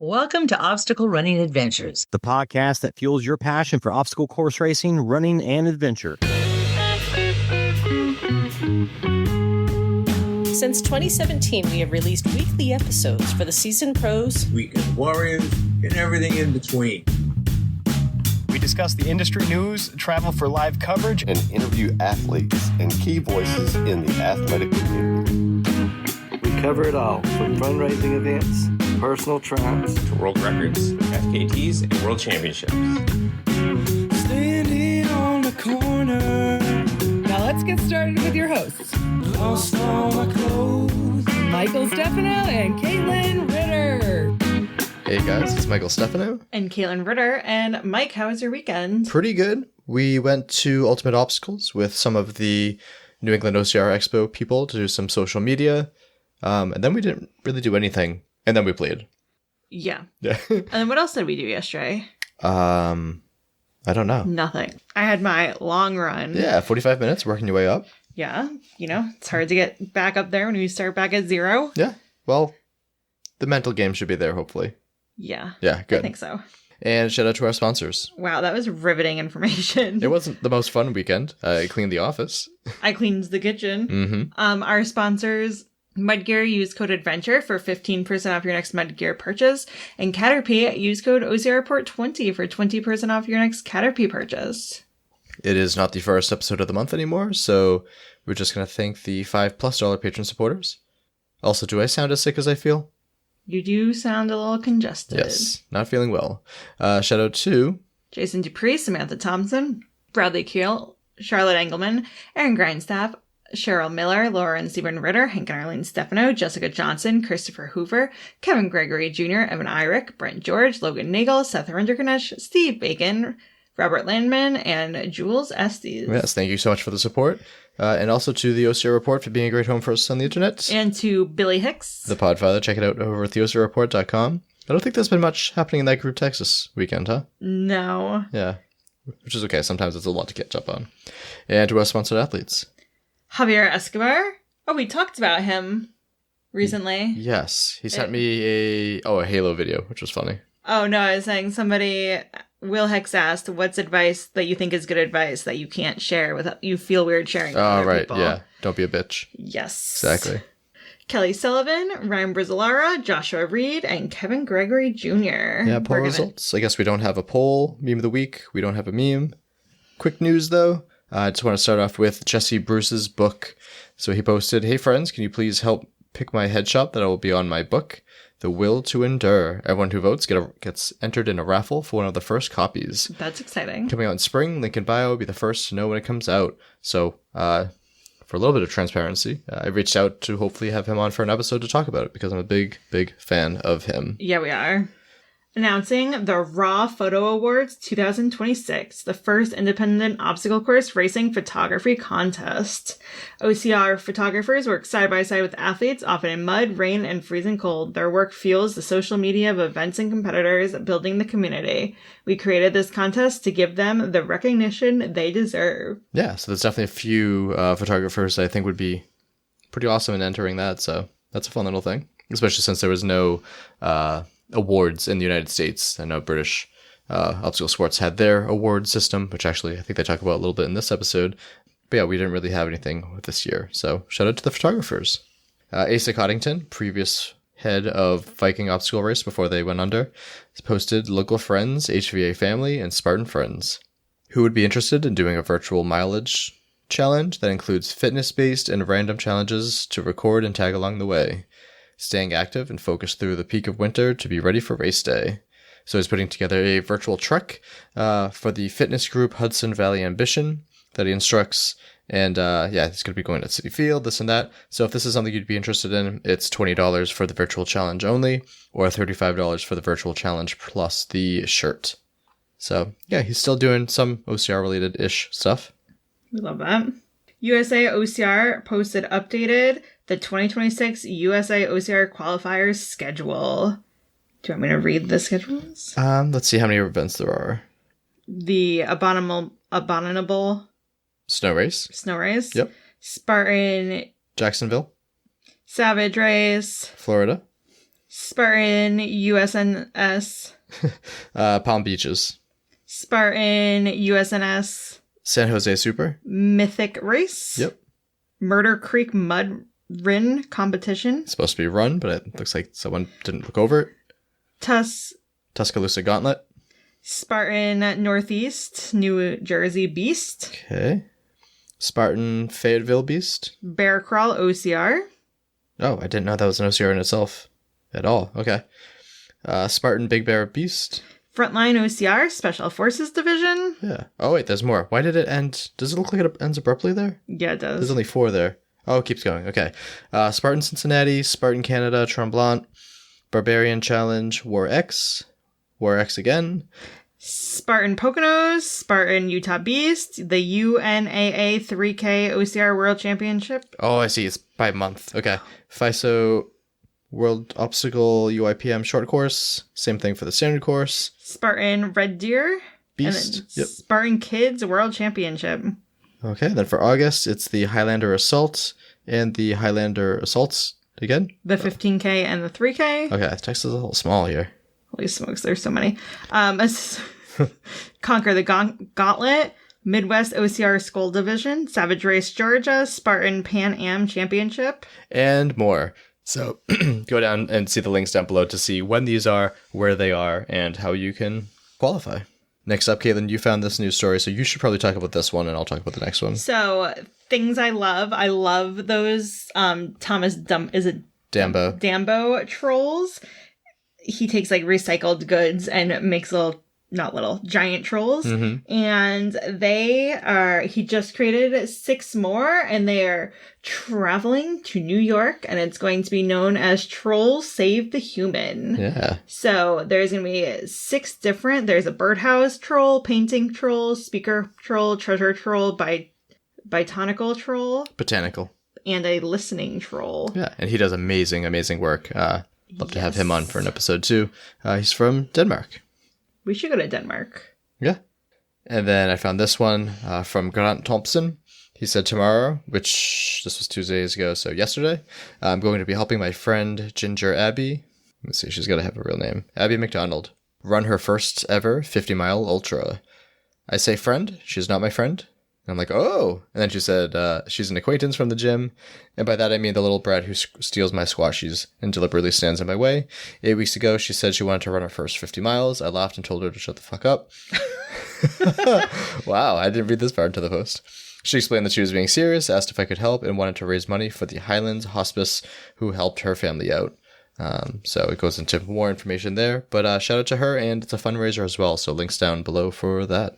Welcome to Obstacle Running Adventures, the podcast that fuels your passion for obstacle course racing, running, and adventure. Since 2017, we have released weekly episodes for the seasoned pros, weekend warriors, and everything in between. We discuss the industry news, travel for live coverage, and interview athletes and key voices in the athletic community. We cover it all, from fundraising events, personal triumphs, to world records, FKTs, and world championships. Standing on the corner. Now let's get started with your hosts. Lost all my clothes. Michael Stefano and Caitlin Ritter. Hey guys, it's Michael Stefano. And Caitlin Ritter. And Mike, how was your weekend? Pretty good. We went to Ultimate Obstacles with some of the New England OCR Expo people to do some social media. And then we didn't really do anything. And then we played. Yeah. Yeah. And then what else did we do yesterday? I don't know. Nothing. I had my long run. Yeah, 45 minutes, working your way up. Yeah. You know, it's hard to get back up there when you start back at zero. Yeah. Well, the mental game should be there, hopefully. Yeah. Yeah, good. I think so. And shout out to our sponsors. Wow, that was riveting information. It wasn't the most fun weekend. I cleaned the office. I cleaned the kitchen. Mm-hmm. Our sponsors... Mudgear, use code ADVENTURE for 15% off your next Mudgear purchase. And Caterpie, use code OCRReport20 for 20% off your next Caterpie purchase. It is not the first episode of the month anymore, so we're just going to thank the $5+ patron supporters. Also, do I sound as sick as I feel? You do sound a little congested. Yes, not feeling well. Shout out to... Jason Dupree, Samantha Thompson, Bradley Keel, Charlotte Engelman, Aaron Grindstaff, Cheryl Miller, Laura and Stephen Ritter, Hank and Arlene Stefano, Jessica Johnson, Christopher Hoover, Kevin Gregory Jr., Evan Irick, Brent George, Logan Nagel, Seth Renderganesh, Steve Bacon, Robert Landman, and Jules Estes. Yes, thank you so much for the support. And also to the OCR Report for being a great home for us on the internet. And to Billy Hicks. The Podfather. Check it out over at theocrreport.com. I don't think there's been much happening in that group text this weekend, huh? No. Yeah, which is okay. Sometimes it's a lot to catch up on. And to our sponsored athletes. Javier Escobar. Oh, we talked about him recently. Yes. He sent me a Halo video, which was funny. Oh, no, I was saying Will Hicks asked, what's advice that you think is good advice that you can't share without you feel weird sharing with other people? Yeah. Don't be a bitch. Yes. Exactly. Kelly Sullivan, Ryan Brizzalara, Joshua Reed, and Kevin Gregory Jr. Yeah, poll results. I guess we don't have a poll. Meme of the week. We don't have a meme. Quick news, though. I just want to start off with Jesse Bruce's book. So he posted, "Hey friends, can you please help pick my headshot that will be on my book, The Will to Endure. Everyone who votes gets entered in a raffle for one of the first copies. That's exciting. Coming out in spring. Link in bio will be the first to know when it comes out. So for a little bit of transparency, I reached out to hopefully have him on for an episode to talk about it because I'm a big, big fan of him. Yeah, we are. Announcing the Raw Photo Awards 2026, the first independent obstacle course racing photography contest. OCR photographers work side by side with athletes, often in mud, rain, and freezing cold. Their work fuels the social media of events and competitors, building the community. We created this contest to give them the recognition they deserve. Yeah, so there's definitely a few photographers that I think would be pretty awesome in entering that, so that's a fun little thing. Especially since there was no... awards in the United States. I know British obstacle sports had their award system, which actually I think they talk about a little bit in this episode. But yeah, we didn't really have anything with this year. So shout out to the photographers. Asa Coddington, previous head of Viking Obstacle Race before they went under, has posted local friends, HVA family, and Spartan friends who would be interested in doing a virtual mileage challenge that includes fitness-based and random challenges to record and tag along the way. Staying active and focused through the peak of winter to be ready for race day. So he's putting together a virtual trek for the fitness group Hudson Valley Ambition that he instructs. And he's going to be going to City Field, this and that. So if this is something you'd be interested in, it's $20 for the virtual challenge only, or $35 for the virtual challenge plus the shirt. So yeah, he's still doing some OCR related-ish stuff. We love that. USA OCR posted updated the 2026 USA OCR qualifiers schedule. Do you want me to read the schedules? Let's see how many events there are. The Abominable Snow Race. Yep. Spartan. Jacksonville. Savage Race. Florida. Spartan USNS. Palm Beaches. Spartan USNS. San Jose Super. Mythic Race. Yep. Murder Creek Mud Rin Competition. It's supposed to be run, but it looks like someone didn't look over it. Tuscaloosa Gauntlet. Spartan Northeast, New Jersey Beast. Okay. Spartan Fayetteville Beast. Bear Crawl OCR. Oh, I didn't know that was an OCR in itself at all. Okay. Spartan Big Bear Beast. Frontline OCR, Special Forces Division. Yeah. Oh, wait, there's more. Why did it end? Does it look like it ends abruptly there? Yeah, it does. There's only 4 there. Oh, it keeps going. Okay. Spartan Cincinnati, Spartan Canada, Tremblant, Barbarian Challenge, War X again. Spartan Poconos, Spartan Utah Beast, the UNAA 3K OCR World Championship. Oh, I see. It's by month. Okay. FISO World Obstacle UIPM short course. Same thing for the standard course. Spartan Red Deer. Beast. And then Spartan Kids World Championship. Okay. Then for August, it's the Highlander Assault and the Highlander Assaults again. The 15K and the 3K. Okay. Text is a little small here. Holy smokes, there's so many. Conquer the Gauntlet, Midwest OCR Skull Division, Savage Race Georgia, Spartan Pan Am Championship. And more. So go down and see the links down below to see when these are, where they are, and how you can qualify. Next up, Caitlin, you found this news story, so you should probably talk about this one, and I'll talk about the next one. So, things I love those Thomas Dambo trolls. He takes like recycled goods and makes giant trolls. Mm-hmm. And he just created 6 more, and they are traveling to New York, and it's going to be known as Trolls Save the Human. Yeah. So there's going to be 6 different, there's a birdhouse troll, painting troll, speaker troll, treasure troll, botanical troll. And a listening troll. Yeah, and he does amazing work. Love to have him on for an episode too. He's from Denmark. We should go to Denmark. Yeah. And then I found this one from Grant Thompson. He said tomorrow, which this was 2 days ago, so yesterday, I'm going to be helping my friend Ginger Abby. Let me see, she's got to have a real name. Abby McDonald. Run her first ever 50-mile ultra. I say friend. She's not my friend. And I'm like, oh. And then she said she's an acquaintance from the gym. And by that, I mean the little brat who steals my squashies and deliberately stands in my way. 8 weeks ago, she said she wanted to run her first 50 miles. I laughed and told her to shut the fuck up. Wow, I didn't read this part into the post. She explained that she was being serious, asked if I could help, and wanted to raise money for the Highlands Hospice, who helped her family out. So it goes into more information there. But shout out to her, and it's a fundraiser as well. So links down below for that.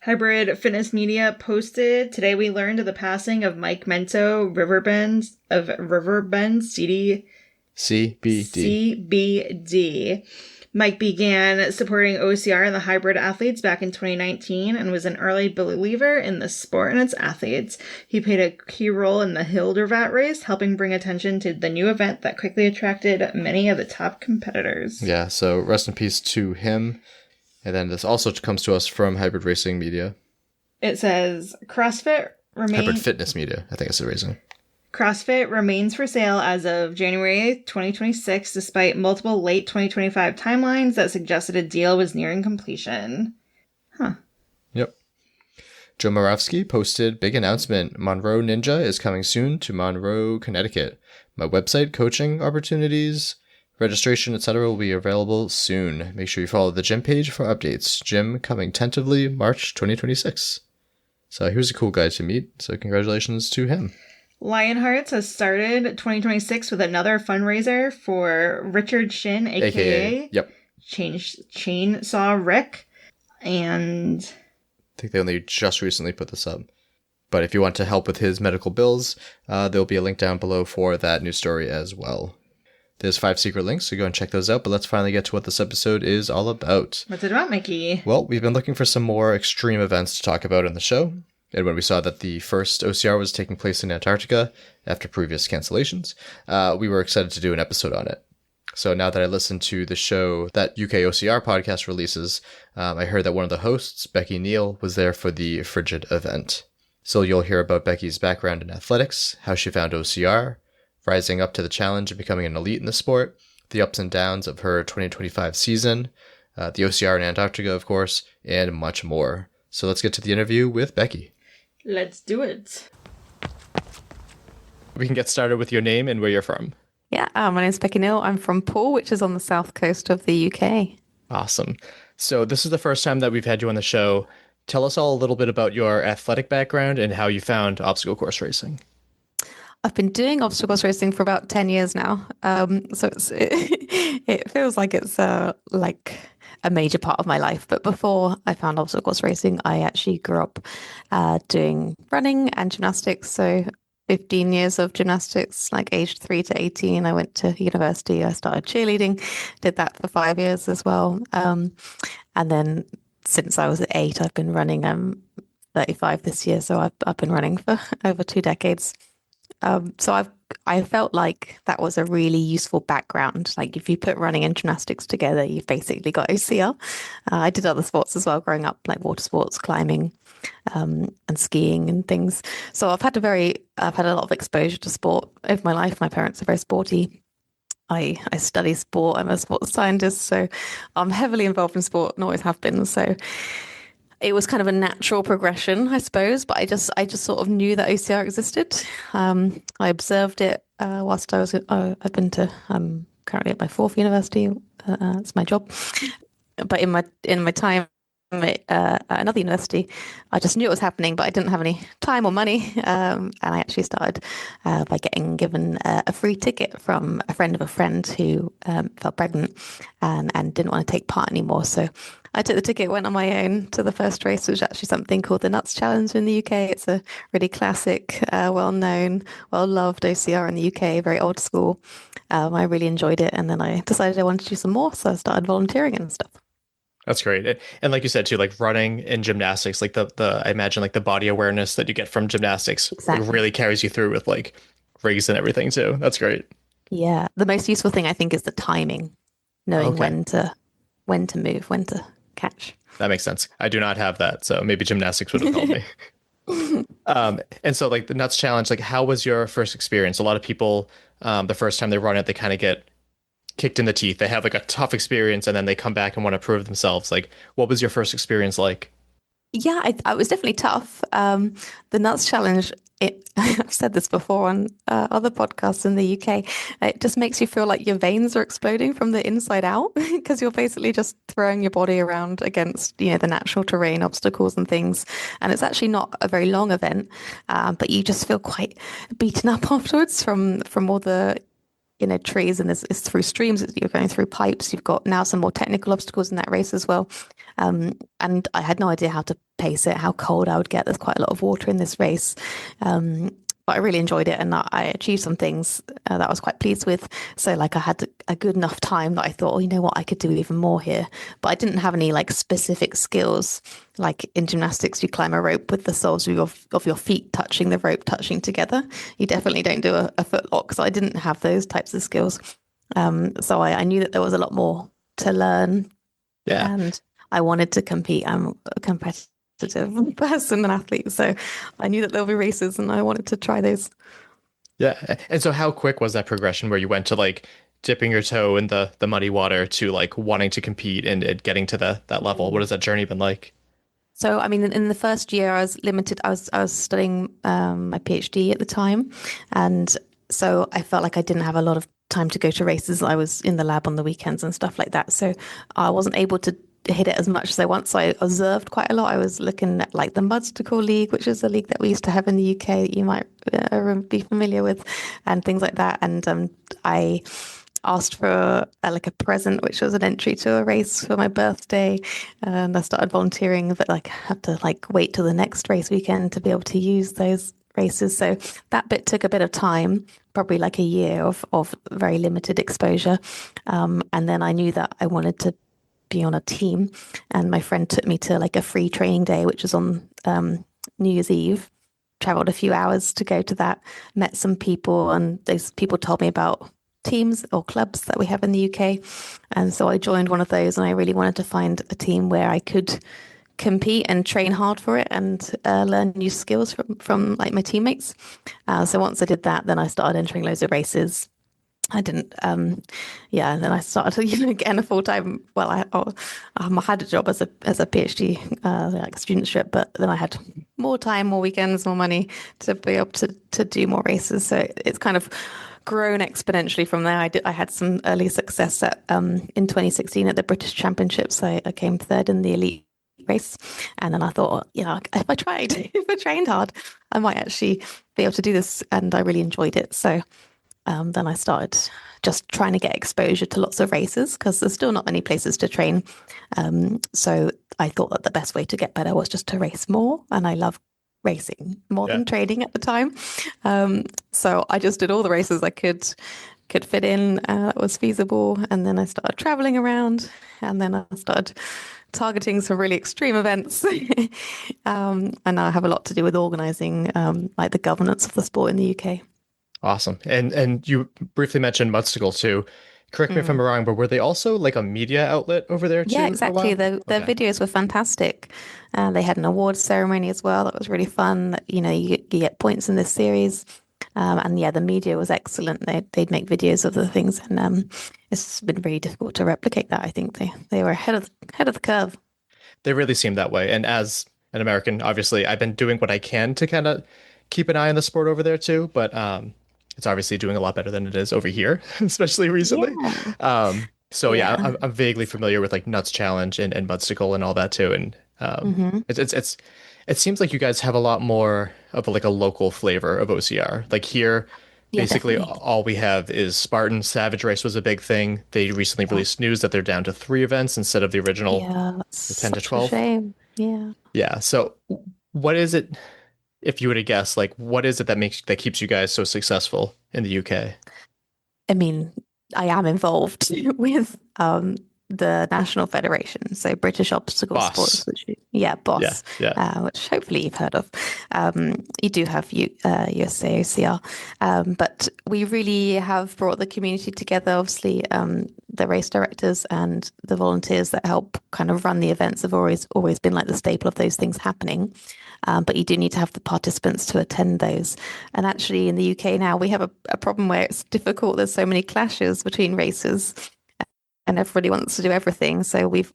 Hybrid Fitness Media posted, today we learned of the passing of Mike Mento, Riverbend CBD. Mike began supporting OCR and the hybrid athletes back in 2019 and was an early believer in the sport and its athletes. He played a key role in the Hildervat race, helping bring attention to the new event that quickly attracted many of the top competitors. Yeah, so rest in peace to him. And then this also comes to us from Hybrid Racing Media. It says, Hybrid Fitness Media, I think it's the reason. CrossFit remains for sale as of January 2026, despite multiple late 2025 timelines that suggested a deal was nearing completion. Huh. Yep. Joe Moravsky posted, big announcement. Monroe Ninja is coming soon to Monroe, Connecticut. My website, coaching opportunities, registration, etc. will be available soon. Make sure you follow the gym page for updates. Gym coming tentatively March 2026. So he was a cool guy to meet, so congratulations to him. Lionhearts has started 2026 with another fundraiser for Richard Shin, aka Yep. Chainsaw Rick. And I think they only just recently put this up. But if you want to help with his medical bills, there'll be a link down below for that news story as well. There's 5 secret links, so go and check those out. But let's finally get to what this episode is all about. What's it about, Mickey? Well, we've been looking for some more extreme events to talk about in the show. And when we saw that the first OCR was taking place in Antarctica after previous cancellations, we were excited to do an episode on it. So now that I listened to the show that UKOCR podcast releases, I heard that one of the hosts, Becky Neal, was there for the Frigid event. So you'll hear about Becky's background in athletics, how she found OCR, rising up to the challenge of becoming an elite in the sport, the ups and downs of her 2025 season, the OCR in Antarctica, of course, and much more. So let's get to the interview with Becky. Let's do it. We can get started with your name and where you're from. Yeah, my name's Becky Neal. I'm from Poole, which is on the south coast of the UK. Awesome. So this is the first time that we've had you on the show. Tell us all a little bit about your athletic background and how you found obstacle course racing. I've been doing obstacle course racing for about 10 years now. So it feels like it's like a major part of my life. But before I found obstacle course racing, I actually grew up doing running and gymnastics. So 15 years of gymnastics, like aged 3 to 18. I went to university. I started cheerleading, did that for 5 years as well. And then since I was 8, I've been running. I'm 35 this year, so I've been running for over 2 decades. So I felt like that was a really useful background. Like if you put running and gymnastics together, you've basically got OCR. I did other sports as well growing up, like water sports, climbing, and skiing and things. So I've had a lot of exposure to sport over my life. My parents are very sporty. I study sport. I'm a sports scientist, so I'm heavily involved in sport and always have been. So it was kind of a natural progression, I suppose. But I just sort of knew that OCR existed. I observed it whilst I was. I've been to. I'm currently at my 4th university. It's my job. But in my time at another university, I just knew it was happening, but I didn't have any time or money. And I actually started by getting given a free ticket from a friend of a friend who felt pregnant and didn't want to take part anymore. So I took the ticket, went on my own to the first race, which is actually something called the Nuts Challenge in the UK. It's a really classic, well-known, well-loved OCR in the UK, very old school. I really enjoyed it. And then I decided I wanted to do some more. So I started volunteering and stuff. That's great. And like you said, too, like running and gymnastics, like the I imagine like the body awareness that you get from gymnastics really carries you through with like rigs and everything, too. That's great. Yeah. The most useful thing, I think, is the timing, knowing when to move, when to catch. That makes sense. I do not have that. So maybe gymnastics would have helped me. And so like the Nuts Challenge, like how was your first experience? A lot of people, the first time they run it, they kind of get kicked in the teeth. They have like a tough experience and then they come back and want to prove themselves. Like, what was your first experience like? Yeah, it was definitely tough. The Nuts Challenge, I've said this before on other podcasts in the UK, it just makes you feel like your veins are exploding from the inside out because you're basically just throwing your body around against, the natural terrain, obstacles and things. And it's actually not a very long event, but you just feel quite beaten up afterwards from all the trees, and it's through streams, you're going through pipes. You've got now some more technical obstacles in that race as well. And I had no idea how to pace it, how cold I would get. There's quite a lot of water in this race. But I really enjoyed it and I achieved some things that I was quite pleased with. So like I had a good enough time that I thought, oh, you know what, I could do even more here. But I didn't have any like specific skills. Like in gymnastics, you climb a rope with the soles of your feet touching the rope, touching together. You definitely don't do a foot lock. So I didn't have those types of skills. So I knew that there was a lot more to learn. Yeah. And I wanted to compete. I'm a competitive person, an athlete. So I knew that there'll be races and I wanted to try those. Yeah. And so how quick was that progression where you went to like dipping your toe in the muddy water to like wanting to compete and getting to that level? What has that journey been like? So, I mean, in the first year, I was limited. I was studying my PhD at the time. And so I felt like I didn't have a lot of time to go to races. I was in the lab on the weekends and stuff like that. So I wasn't able to hit it as much as I want. So I observed quite a lot. I was looking at like the Mudstacle League, which is a league that we used to have in the UK that you might be familiar with, and things like that. And I asked for like a present, which was an entry to a race for my birthday. And I started volunteering, but like I had to like wait till the next race weekend to be able to use those races. So that bit took a bit of time, probably like a year of very limited exposure. And then I knew that I wanted to be on a team, and my friend took me to like a free training day, which was on New Year's Eve. Traveled a few hours to go to that, met some people, and those people told me about teams or clubs that we have in the UK. And so I joined one of those, and I really wanted to find a team where I could compete and train hard for it and learn new skills from like my teammates. So once I did that, then I started entering loads of races. I didn't. Yeah, and then I started, getting a full time. Well, I had a job as a PhD like studentship, but then I had more time, more weekends, more money to be able to do more races. So it's kind of grown exponentially from there. I had some early success at in 2016 at the British Championships. I came third in the elite race, and then I thought, if I tried, if I trained hard, I might actually be able to do this, and I really enjoyed it. So. Then I started just trying to get exposure to lots of races because there's still not many places to train. So I thought that the best way to get better was just to race more. And I love racing more than training at the time. So I just did all the races I could fit in that was feasible. And then I started traveling around, and then I started targeting some really extreme events. And now I have a lot to do with organizing like the governance of the sport in the UK. Awesome. And you briefly mentioned Mudstacle too. Correct me if I'm wrong, but were they also like a media outlet over there too? Yeah, exactly. Their videos were fantastic. They had an awards ceremony as well. That was really fun. You get points in this series. And yeah, the media was excellent. They'd make videos of the things, and it's been very difficult to replicate that. I think they were ahead of the curve. They really seem that way. And as an American, obviously, I've been doing what I can to kind of keep an eye on the sport over there too. But it's obviously doing a lot better than it is over here, especially recently. Yeah. I'm vaguely familiar with like Nuts Challenge and Mudstacle and all that too. And it seems like you guys have a lot more of like a local flavor of OCR. Like here, basically all we have is Spartan. Savage Race was a big thing. They recently released news that they're down to 3 events instead of the original 10 to 12. Shame. Yeah. Yeah. So what is it? If you were to guess, like, what is it that keeps you guys so successful in the UK? I mean, I am involved with the National Federation, so British Obstacle Sports, BOSS, which hopefully you've heard of. You do have USA OCR, but we really have brought the community together. Obviously, the race directors and the volunteers that help kind of run the events have always been like the staple of those things happening. But you do need to have the participants to attend those. And actually in the UK now, we have a problem where it's difficult. There's so many clashes between races and everybody wants to do everything. So we've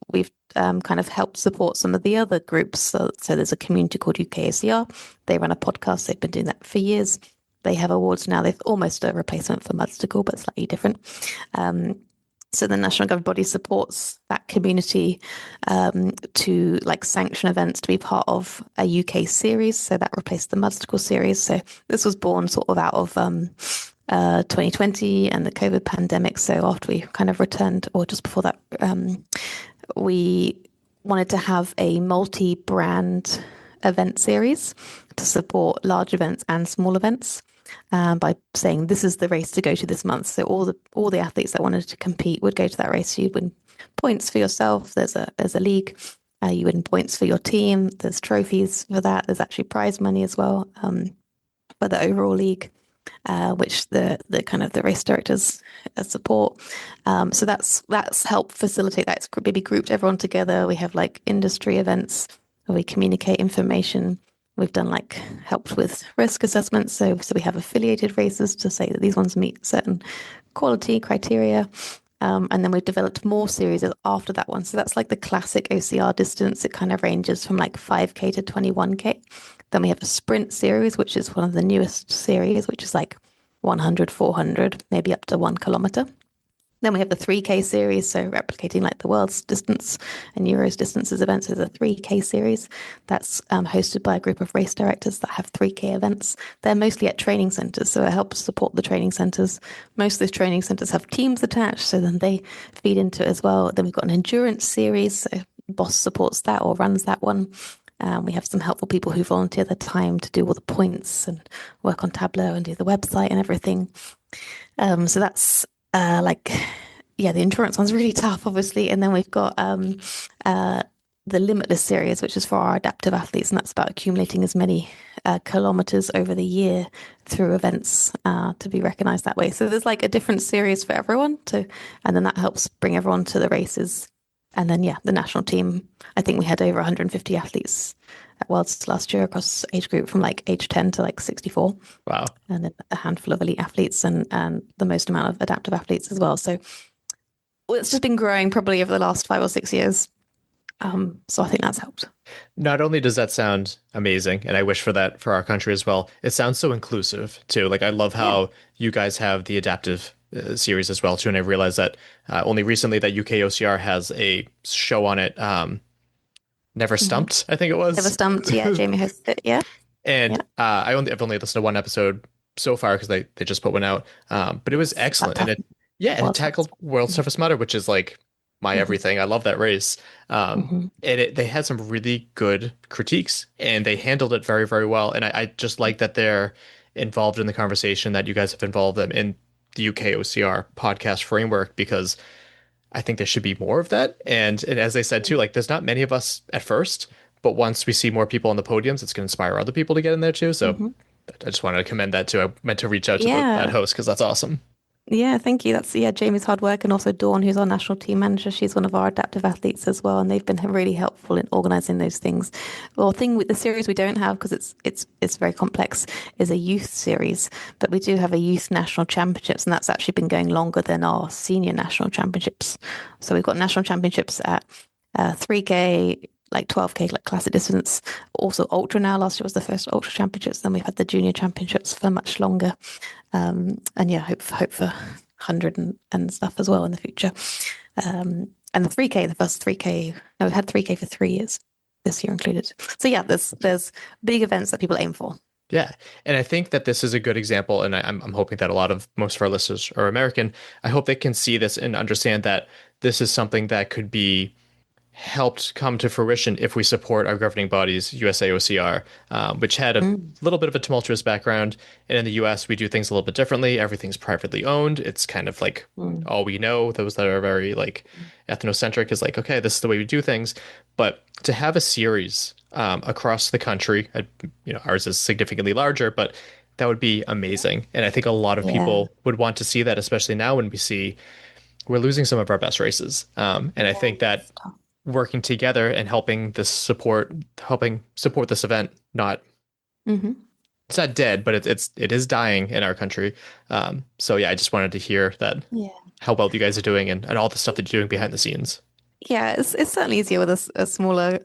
kind of helped support some of the other groups. So there's a community called UKOCR. They run a podcast. They've been doing that for years. They have awards now. They've almost a replacement for Mudstacle, but slightly different. So the national government body supports that community to like sanction events to be part of a UK series. So that replaced the Mudstacle series. So this was born sort of out of 2020 and the COVID pandemic. So after we kind of returned, or just before that, we wanted to have a multi-brand event series to support large events and small events. By saying this is the race to go to this month. So all the athletes that wanted to compete would go to that race. You'd win points for yourself. There's a league. You win points for your team. There's trophies for that. There's actually prize money as well for the overall league, which the kind of the race directors support. So that's helped facilitate that. It's maybe grouped everyone together. We have like industry events where we communicate information. We've done helped with risk assessments. So we have affiliated races to say that these ones meet certain quality criteria. And then we've developed more series after that one. So that's like the classic OCR distance. It kind of ranges from 5K to 21K. Then we have a sprint series, which is one of the newest series, which is 100, 400, maybe up to 1 kilometer. Then we have the 3K series, so replicating the world's distance and Euro's distances events. There's a 3K series that's hosted by a group of race directors that have 3K events. They're mostly at training centres, so it helps support the training centres. Most of those training centres have teams attached, so then they feed into it as well. Then we've got an endurance series, so BOSS supports that or runs that one. We have some helpful people who volunteer their time to do all the points and work on Tableau and do the website and everything. So that's the endurance one's really tough, obviously. And then we've got the Limitless series, which is for our adaptive athletes, and that's about accumulating as many kilometers over the year through events to be recognized that way. So there's a different series for everyone and then that helps bring everyone to the races And then, the national team, I think we had over 150 athletes at Worlds last year across age group from like age 10 to like 64. Wow. And then a handful of elite athletes and the most amount of adaptive athletes as well. So it's just been growing probably over the last 5 or 6 years. So I think that's helped. Not only does that sound amazing, and I wish for that for our country as well, it sounds so inclusive too. Like I love how you guys have the adaptive series as well too, and I realized that only recently that UKOCR has a show on it. Never Stumped, I think it was. Never Stumped, yeah. Jamie hosted it, yeah. And I've only listened to one episode so far because they just put one out. But it was excellent, and it tackled World's Toughest Mudder, which is like my everything. I love that race. And they had some really good critiques, and they handled it very, very well. And I just like that they're involved in the conversation, that you guys have involved them in the UKOCR podcast framework, because I think there should be more of that. And as they said too, like there's not many of us at first, but once we see more people on the podiums, it's going to inspire other people to get in there too. So I just wanted to commend that too. I meant to reach out to that host because that's awesome. Yeah, thank you. That's Jamie's hard work, and also Dawn, who's our national team manager. She's one of our adaptive athletes as well, and they've been really helpful in organising those things. Well, thing with the series we don't have, because it's very complex, is a youth series, but we do have a youth national championships, and that's actually been going longer than our senior national championships. So we've got national championships at 3K, like 12K, like classic distance, also ultra now. Last year was the first ultra championships. Then we've had the junior championships for much longer. And hope for 100 and stuff as well in the future. And the 3K, the first 3K, no, we've had 3K for 3 years, this year included. So there's big events that people aim for. Yeah. And I think that this is a good example. And I'm hoping that most of our listeners are American. I hope they can see this and understand that this is something that could be helped come to fruition if we support our governing bodies, USAOCR, which had a little bit of a tumultuous background. And in the US, we do things a little bit differently. Everything's privately owned. It's kind of like all we know. Those that are very like ethnocentric is like, okay, this is the way we do things. But to have a series across the country, ours is significantly larger, but that would be amazing. And I think a lot of people would want to see that, especially now when we're losing some of our best races. And I think that working together and helping support this event, it's not dead, but it is dying in our country. So I just wanted to hear that how well you guys are doing and all the stuff that you're doing behind the scenes. Yeah, it's certainly easier with a smaller,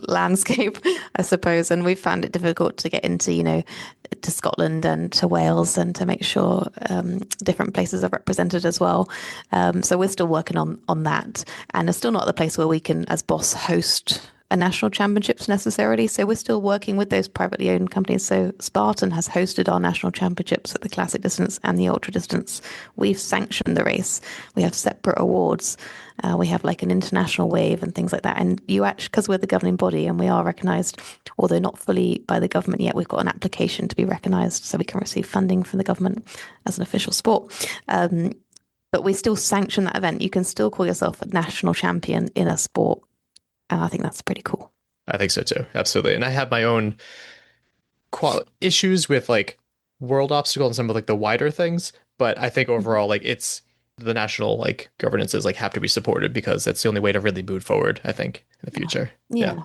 landscape, I suppose. And we've found it difficult to get into, to Scotland and to Wales and to make sure different places are represented as well. So we're still working on that. And it's still not the place where we can, as BOSS, host a national championships necessarily. So we're still working with those privately owned companies. So Spartan has hosted our national championships at the classic distance and the ultra distance. We've sanctioned the race. We have separate awards. We have like an international wave and things like that. And because we're the governing body and we are recognised, although not fully by the government yet, we've got an application to be recognised so we can receive funding from the government as an official sport. But we still sanction that event. You can still call yourself a national champion in a sport. And I think that's pretty cool. I think so too. Absolutely. And I have my own issues with like world obstacle and some of like the wider things. But I think overall, like it's the national like governances like have to be supported because that's the only way to really move forward, I think, in the future. Yeah.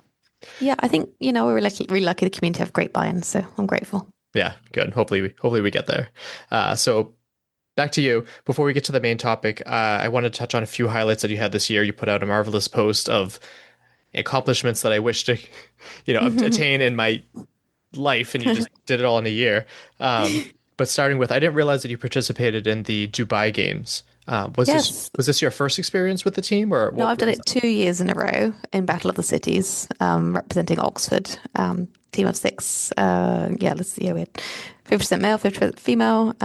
I think, we're really lucky the community have great buy-in. So I'm grateful. Yeah, good. Hopefully we get there. So back to you. Before we get to the main topic, I want to touch on a few highlights that you had this year. You put out a marvelous post of accomplishments that I wish to, attain in my life, and you just did it all in a year. But starting with, I didn't realize that you participated in the Dubai Games. Was this your first experience with the team, or no? I've done it 2 years in a row in Battle of the Cities, representing Oxford. Team of 6. We had 50% male, 50% female.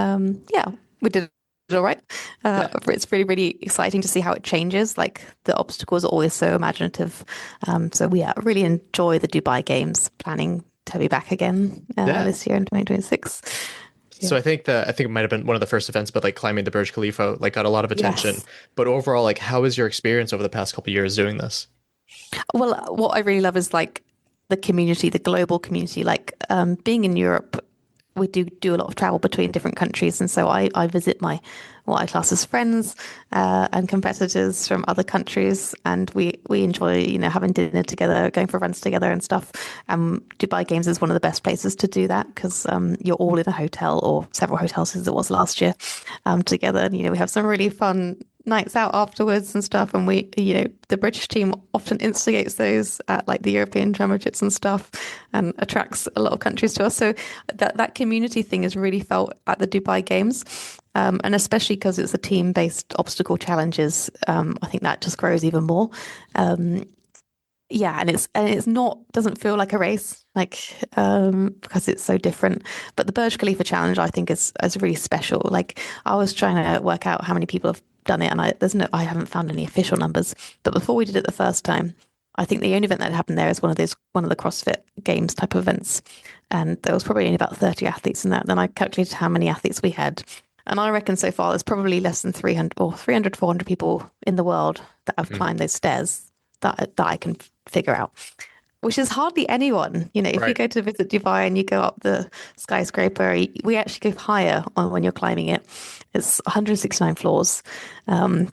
We did all right. It's really, really exciting to see how it changes. Like the obstacles are always so imaginative. So we really enjoy the Dubai Games. Planning to be back again this year in 2026. So I think it might have been one of the first events, but like climbing the Burj Khalifa like got a lot of attention. Yes. But overall, like how was your experience over the past couple of years doing this? Well, what I really love is like the community, the global community. Like being in Europe, we do a lot of travel between different countries, and so I visit what I class as friends and competitors from other countries, and we enjoy having dinner together, going for runs together and stuff. Dubai Games is one of the best places to do that because you're all in a hotel or several hotels as it was last year together, and we have some really fun nights out afterwards and stuff, and we the British team often instigates those at like the European Championships and stuff, and attracts a lot of countries to us. So that community thing is really felt at the Dubai Games, and especially because it's a team-based obstacle challenges, I think that just grows even more. Yeah, and it's not doesn't feel like a race, because it's so different. But the Burj Khalifa challenge I think is really special. Like, I was trying to work out how many people have done it, and I haven't found any official numbers. But before we did it the first time, I think the only event that happened there is one of the CrossFit Games type of events, and there was probably only about 30 athletes in that. Then I calculated how many athletes we had, and I reckon so far there's probably less than 300 or 300, 400 people in the world that have climbed those stairs that I can figure out, which is hardly anyone. If Right. you go to visit Dubai and you go up the skyscraper, we actually go higher when you're climbing it. It's 169 floors. And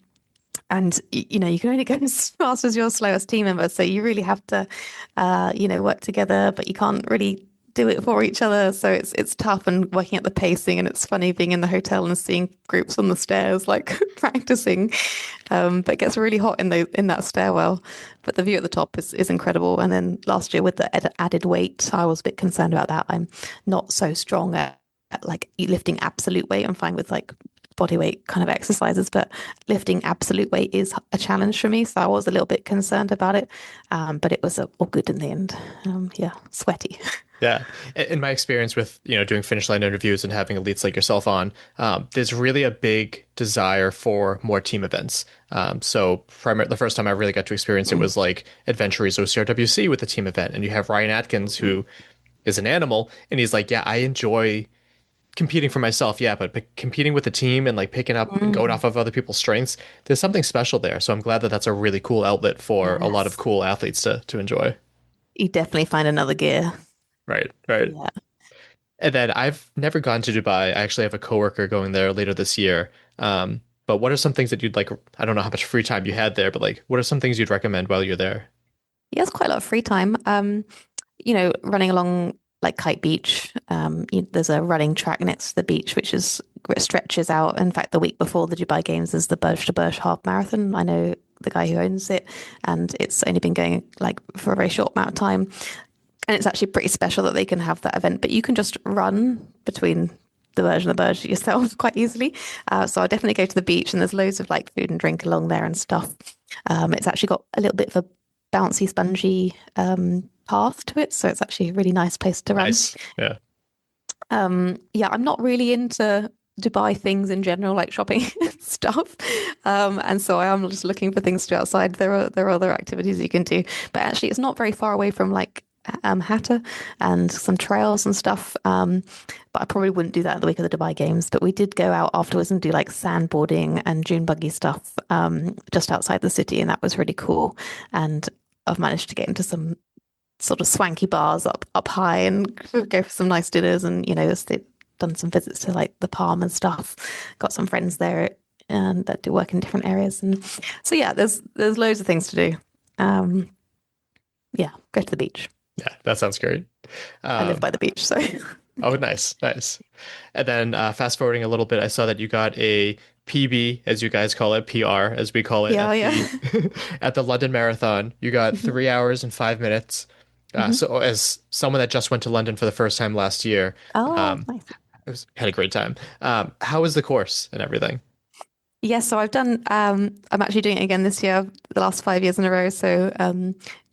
you can only go as fast as your slowest team member. So you really have to, work together, but you can't really do it for each other. So it's tough, and working at the pacing, and it's funny being in the hotel and seeing groups on the stairs, like practicing. But it gets really hot in that stairwell. But the view at the top is incredible. And then last year with the added weight, I was a bit concerned about that. I'm not so strong at like lifting absolute weight. I'm fine with like body weight kind of exercises, but lifting absolute weight is a challenge for me. So I was a little bit concerned about it. But it was all good in the end. Sweaty. Yeah. In my experience with, doing finish line interviews and having elites like yourself on, there's really a big desire for more team events. So the first time I really got to experience it was like Adventure's OCRWC with a team event. And you have Ryan Atkins, who is an animal, and he's like, yeah, I enjoy competing for myself, but competing with a team and like picking up and going off of other people's strengths, there's something special there. So I'm glad that that's a really cool outlet for a lot of cool athletes to enjoy. You definitely find another gear. Right. Yeah. And then I've never gone to Dubai. I actually have a coworker going there later this year. But what are some things that you'd like? I don't know how much free time you had there, but like, what are some things you'd recommend while you're there? Yeah, it's quite a lot of free time. Running along like Kite Beach. There's a running track next to the beach, which stretches out. In fact, the week before the Dubai Games is the Burj to Burj half marathon. I know the guy who owns it, and it's only been going like for a very short amount of time. And it's actually pretty special that they can have that event, but you can just run between the Burj and the Burj yourself quite easily. So I'll definitely go to the beach, and there's loads of like food and drink along there and stuff. It's actually got a little bit of a bouncy, spongy path to it. So it's actually a really nice place to run. Nice. Yeah. I'm not really into Dubai things in general, like shopping stuff. And so I am just looking for things to do outside. There are other activities you can do, but actually it's not very far away from like Hatta and some trails and stuff. But I probably wouldn't do that the week of the Dubai Games. But we did go out afterwards and do like sandboarding and dune buggy stuff just outside the city, and that was really cool. And I've managed to get into some sort of swanky bars up high and go for some nice dinners, and done some visits to like the Palm and stuff. Got some friends there and that do work in different areas, and so there's loads of things to do. Go to the beach. Yeah, that sounds great. I live by the beach, so. Oh, nice. And then fast forwarding a little bit, I saw that you got a PB, as you guys call it, PR, as we call it, at the London Marathon. You got 3 hours and 5 minutes. So as someone that just went to London for the first time last year, nice. Had a great time. How was the course and everything? Yes, so I've done, I'm actually doing it again this year, the last 5 years in a row. So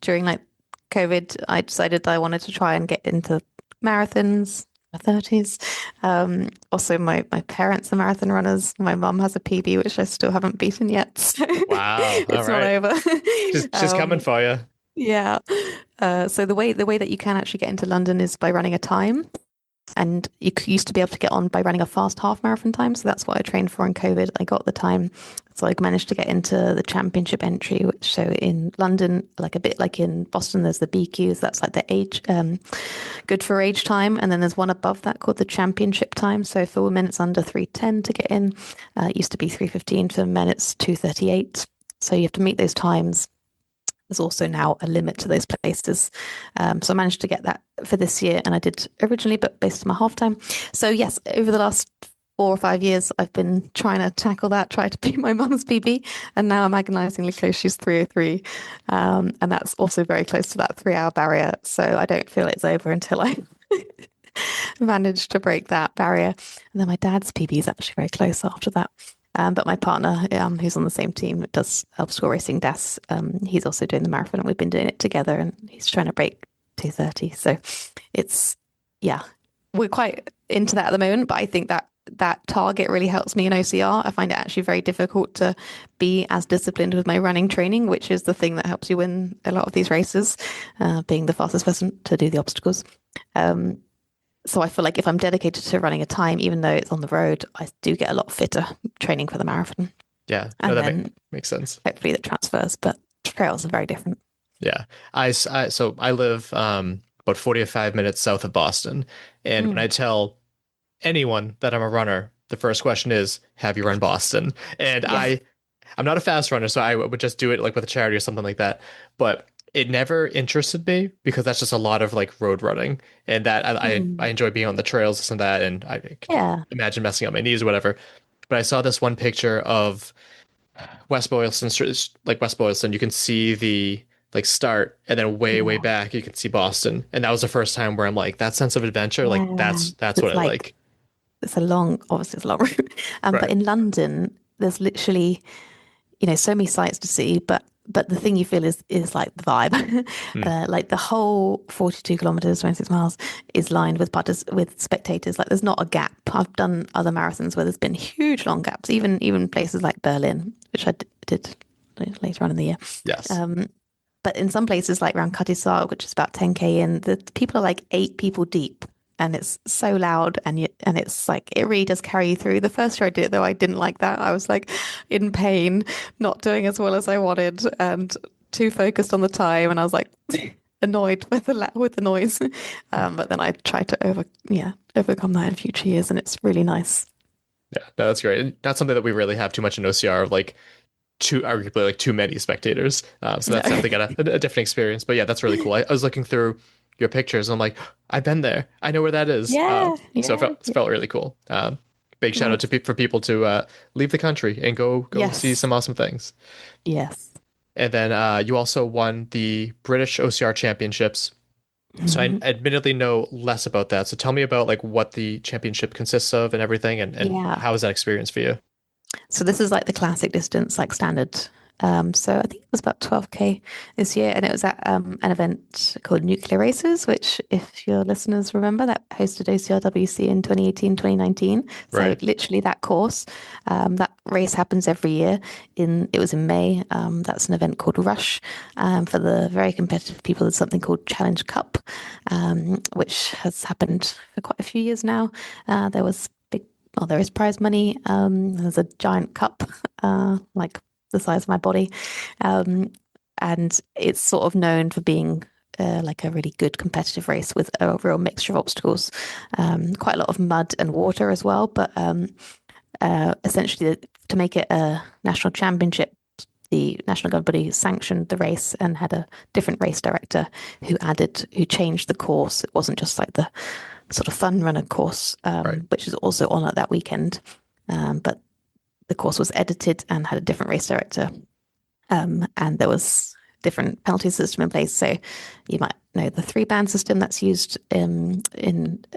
during like COVID, I decided that I wanted to try and get into marathons, my 30s. Also, my parents are marathon runners. My mum has a PB, which I still haven't beaten yet. So wow. It's not over. Just coming for you. Yeah. So the way that you can actually get into London is by running a time. And you used to be able to get on by running a fast half marathon time. So that's what I trained for in COVID. I got the time. So I managed to get into the championship entry, which so in London, like a bit like in Boston, there's the BQs. That's like the age, good for age time. And then there's one above that called the championship time. So for women, it's under 3:10 to get in. It used to be 3:15. For men, it's 2:38. So you have to meet those times. There's also now a limit to those places. So I managed to get that for this year, and I did originally, but based on my half time. So yes, over the last 4 or 5 years, I've been trying to tackle that, try to beat my mum's PB, and now I'm agonizingly close. She's 3:03, and that's also very close to that 3-hour barrier. So I don't feel it's over until I manage to break that barrier. And then my dad's PB is actually very close after that. But my partner, who's on the same team, does obstacle racing DAS. He's also doing the marathon, and we've been doing it together, and he's trying to break 2:30. So it's, yeah, we're quite into that at the moment, but I think that target really helps me in OCR. I find it actually very difficult to be as disciplined with my running training, which is the thing that helps you win a lot of these races, being the fastest person to do the obstacles. So I feel like if I'm dedicated to running a time, even though it's on the road, I do get a lot fitter training for the marathon. Yeah, and no, then that makes sense. Hopefully that transfers, but trails are very different. Yeah, so I live about 45 minutes south of Boston, and when I tell anyone that I'm a runner, the first question is, have you run Boston? And yeah. I'm not a fast runner, so I would just do it like with a charity or something like that. But it never interested me because that's just a lot of like road running, and that I enjoy being on the trails, this and that, and I can imagine messing up my knees or whatever. But I saw this one picture of West Boylston, like West Boylston, you can see the like start, and then way back you can see Boston, and that was the first time where I'm like, that sense of adventure, like that's what I like. It's a long route, but in London, there's literally, so many sights to see, but the thing you feel is like the vibe. Like the whole 42 kilometers, 26 miles is lined with spectators. Like there's not a gap. I've done other marathons where there's been huge long gaps, even places like Berlin, which I did later on in the year. Yes. But in some places like around Cutty-Sark, which is about 10k in, the people are like 8 people deep. And it's so loud, and it's like, it really does carry you through. The first year I did it, though, I didn't like that. I was like in pain, not doing as well as I wanted, and too focused on the time. And I was like annoyed with the noise. But then I tried to overcome that in future years, and it's really nice. Yeah, no, that's great. Not something that we really have too much in OCR of like arguably like too many spectators. So that's definitely got a different experience. But yeah, that's really cool. I was looking through your pictures, and I'm like, I've been there. I know where that is. So it felt really cool. Big shout out for people to leave the country and go see some awesome things. Yes. And then you also won the British OCR Championships. So I admittedly know less about that. So tell me about like what the championship consists of and everything, and how was that experience for you? So this is like the classic distance, like standard. So I think it was about 12k this year, and it was at an event called Nuclear Races, which, if your listeners remember, that hosted OCRWC in 2018, 2019. So literally that course, that race happens every year. It was in May. That's an event called Rush. For the very competitive people, there's something called Challenge Cup, which has happened for quite a few years now. There is prize money. There's a giant cup, like the size of my body, and it's sort of known for being like a really good competitive race with a real mixture of obstacles, quite a lot of mud and water as well, but essentially to make it a national championship, the national governing body sanctioned the race and had a different race director who changed the course. It wasn't just like the sort of fun runner course, which is also on at that weekend, but the course was edited and had a different race director, and there was different penalty system in place. So you might know the 3-band system that's used in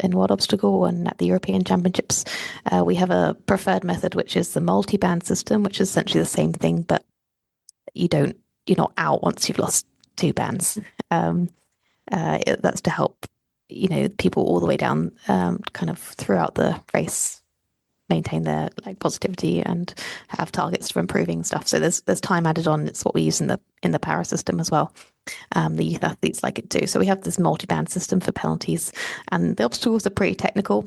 World Obstacle and at the European Championships. We have a preferred method, which is the multi-band system, which is essentially the same thing, but you're not out once you've lost 2 bands. That's to help people all the way down, kind of throughout the race, maintain their like positivity and have targets for improving stuff. So there's time added on. It's what we use in the para system as well. The youth athletes like it too. So we have this multi-band system for penalties, and the obstacles are pretty technical.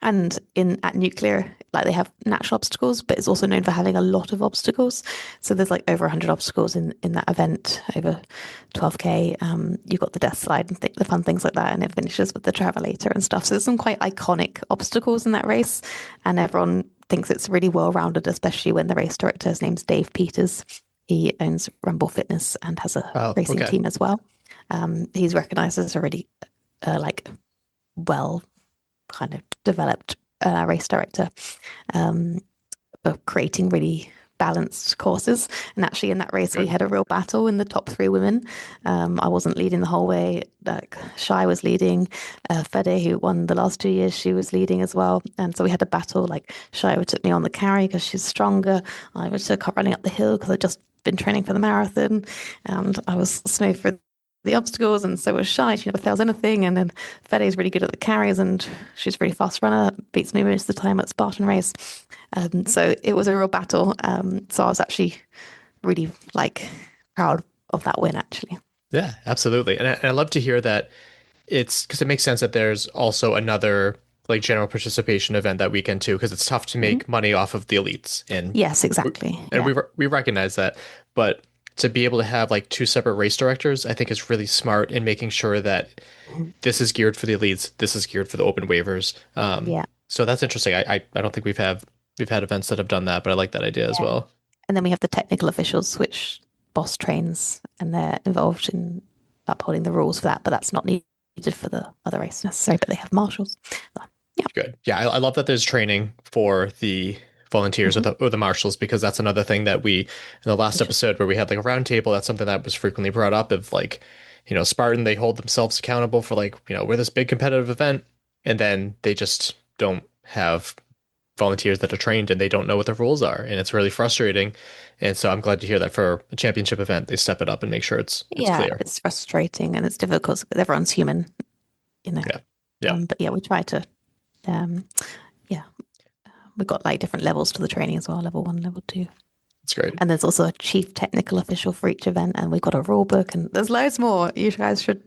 And at nuclear, like they have natural obstacles, but it's also known for having a lot of obstacles. So there's like over 100 obstacles in that event, over 12K. You've got the death slide and the fun things like that, and it finishes with the travelator and stuff. So there's some quite iconic obstacles in that race, and everyone thinks it's really well-rounded, especially when the race director, his name's Dave Peters. He owns Rumble Fitness and has a racing team as well. He's recognized as a really well kind of developed race director of creating really balanced courses. And actually in that race, we had a real battle in the top 3 women. I wasn't leading the whole way. Like Shai was leading. Fede, who won the last 2 years, she was leading as well. And so we had a battle. Like Shai took me on the carry because she's stronger. I took her running up the hill because I'd just been training for the marathon, and I was smooth for the obstacles, and so was Shai. She never fails anything. And then Fede's really good at the carries, and she's a really fast runner, beats me most of the time at Spartan race. So it was a real battle. So I was actually really proud of that win, actually. Yeah, absolutely. And I love to hear that it's because it makes sense that there's also another general participation event that weekend too, because it's tough to make money off of the elites. And yes, exactly. We recognize that, but to be able to have 2 separate race directors, I think is really smart in making sure that this is geared for the elites, this is geared for the open waivers. So that's interesting. I don't think we've had events that have done that, but I like that idea as well. And then we have the technical officials, which Boss trains, and they're involved in upholding the rules for that, but that's not needed for the other race necessarily, but they have marshals. Yeah. Good. Yeah, I love that there's training for the volunteers or the marshals, because that's another thing that we, in the last episode where we had a round table, that's something that was frequently brought up of Spartan, they hold themselves accountable for we're this big competitive event, and then they just don't have volunteers that are trained and they don't know what the rules are, and it's really frustrating. And so I'm glad to hear that for a championship event they step it up and make sure it's clear. It's frustrating and it's difficult because everyone's human, Yeah. But we try to we've got different levels to the training as well, level 1, level 2. That's great. And there's also a chief technical official for each event, and we've got a rule book, and there's loads more. You guys should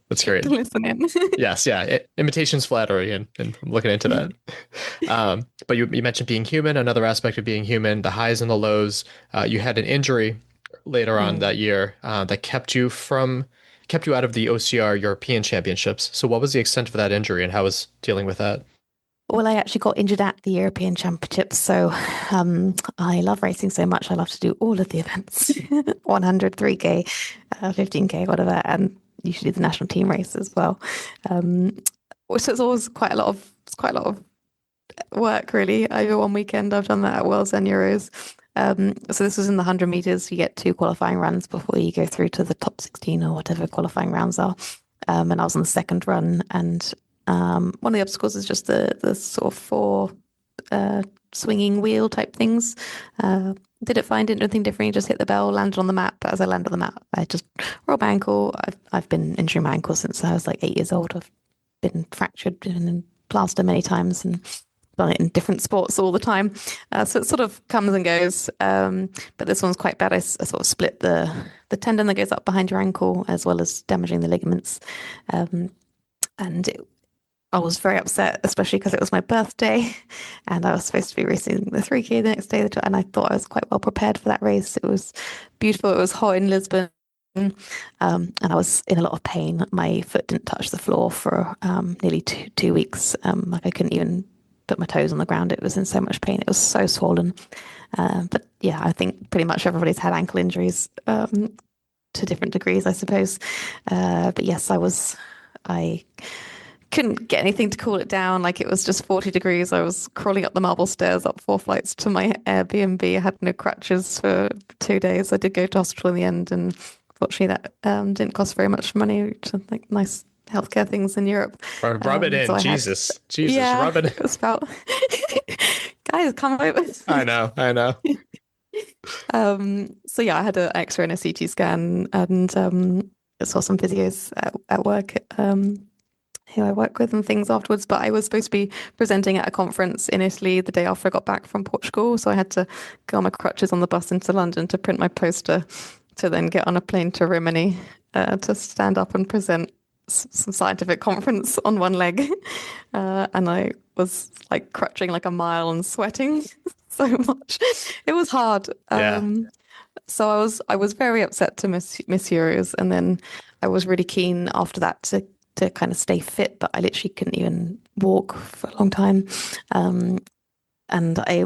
That's great. listen in. Yes, yeah. Imitation's flattery, and I'm looking into that. But you mentioned being human, another aspect of being human, the highs and the lows. You had an injury later on that year that kept you out of the OCR European Championships. So what was the extent of that injury, and how was dealing with that? Well, I actually got injured at the European Championships, so I love racing so much. I love to do all of the events, 100, 3K, 15K, whatever, and usually the national team race as well. So it's always quite a lot of work, really. Over one weekend, I've done that at Worlds and Euros. So this was in the 100 meters. You get 2 qualifying runs before you go through to the top 16 or whatever qualifying rounds are. And I was on the second run, and one of the obstacles is just the sort of 4 swinging wheel type things. Did it fine, didn't do anything different, just hit the bell, landed on the map. As I landed on the map, I just rolled my ankle. I've been injuring my ankle since I was 8 years old. I've been fractured in plaster many times and done it in different sports all the time. So it sort of comes and goes. But this one's quite bad. I sort of split the tendon that goes up behind your ankle, as well as damaging the ligaments. I was very upset, especially because it was my birthday and I was supposed to be racing the 3K the next day. And I thought I was quite well prepared for that race. It was beautiful. It was hot in Lisbon. And I was in a lot of pain. My foot didn't touch the floor for nearly two weeks. I couldn't even put my toes on the ground. It was in so much pain. It was so swollen. But yeah, I think pretty much everybody's had ankle injuries to different degrees, I suppose. But yes, I couldn't get anything to cool it down. It was just 40 degrees. I was crawling up the marble stairs up 4 flights to my Airbnb. I had no crutches for 2 days. I did go to hospital in the end, and fortunately that didn't cost very much money, which I think nice healthcare things in Europe. Rub it in. So Jesus, rub it in. It was about, guys, come over. I know. So yeah, I had an X-ray and a CT scan, and saw some physios at work who I work with and things afterwards. But I was supposed to be presenting at a conference in Italy the day after I got back from Portugal, so I had to go on my crutches on the bus into London to print my poster, to then get on a plane to Rimini to stand up and present some scientific conference on one leg. And I was like crutching like a mile and sweating so much. It was hard. So I was very upset to miss Euros, and then I was really keen after that to kind of stay fit, but I literally couldn't even walk for a long time. And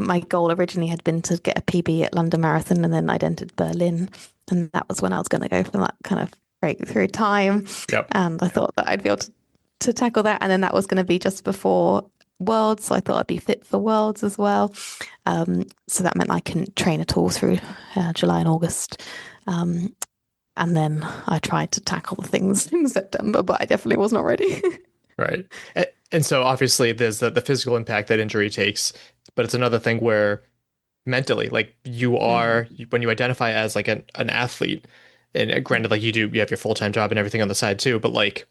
my goal originally had been to get a PB at London Marathon, and then I'd entered Berlin, and that was when I was going to go for that kind of breakthrough time. Yep. And I thought that I'd be able to tackle that, and then that was going to be just before Worlds, so I thought I'd be fit for Worlds as well. So that meant I couldn't train at all through July and August. And then I tried to tackle the things in September, but I definitely was not ready. Right. And so obviously there's the physical impact that injury takes, but it's another thing where mentally, like you are, when you identify as like an athlete, and granted, like you have your full-time job and everything on the side too, but like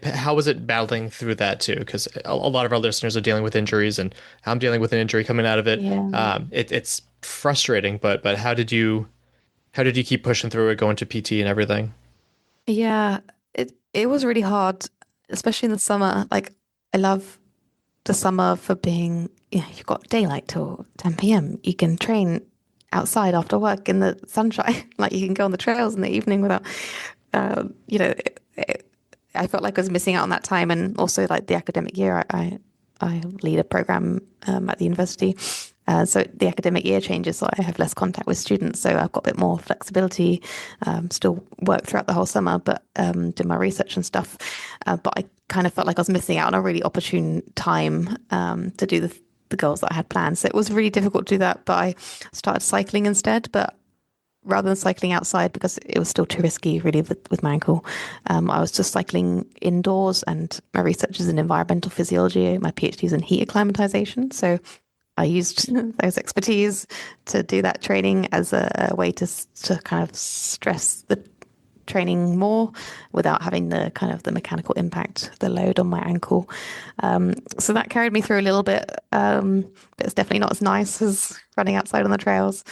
how was it battling through that too? Because a lot of our listeners are dealing with injuries, and I'm dealing with an injury coming out of it. Yeah. It's frustrating, but how did you keep pushing through it, going to PT and everything? Yeah, it was really hard, especially in the summer. Like I love the summer for being, you've got daylight till 10 p.m. You can train outside after work in the sunshine. Like you can go on the trails in the evening without, I felt like I was missing out on that time. And also like the academic year, I lead a program at the university. So the academic year changes, so I have less contact with students. So I've got a bit more flexibility, still work throughout the whole summer, but do my research and stuff. But I kind of felt like I was missing out on a really opportune time to do the goals that I had planned. So it was really difficult to do that, but I started cycling instead. But rather than cycling outside, because it was still too risky really with my ankle, I was just cycling indoors, and my research is in environmental physiology. My PhD is in heat acclimatization. So I used those expertise to do that training as a way to kind of stress the training more without having the kind of the mechanical impact, the load on my ankle. So that carried me through a little bit, but it's definitely not as nice as running outside on the trails.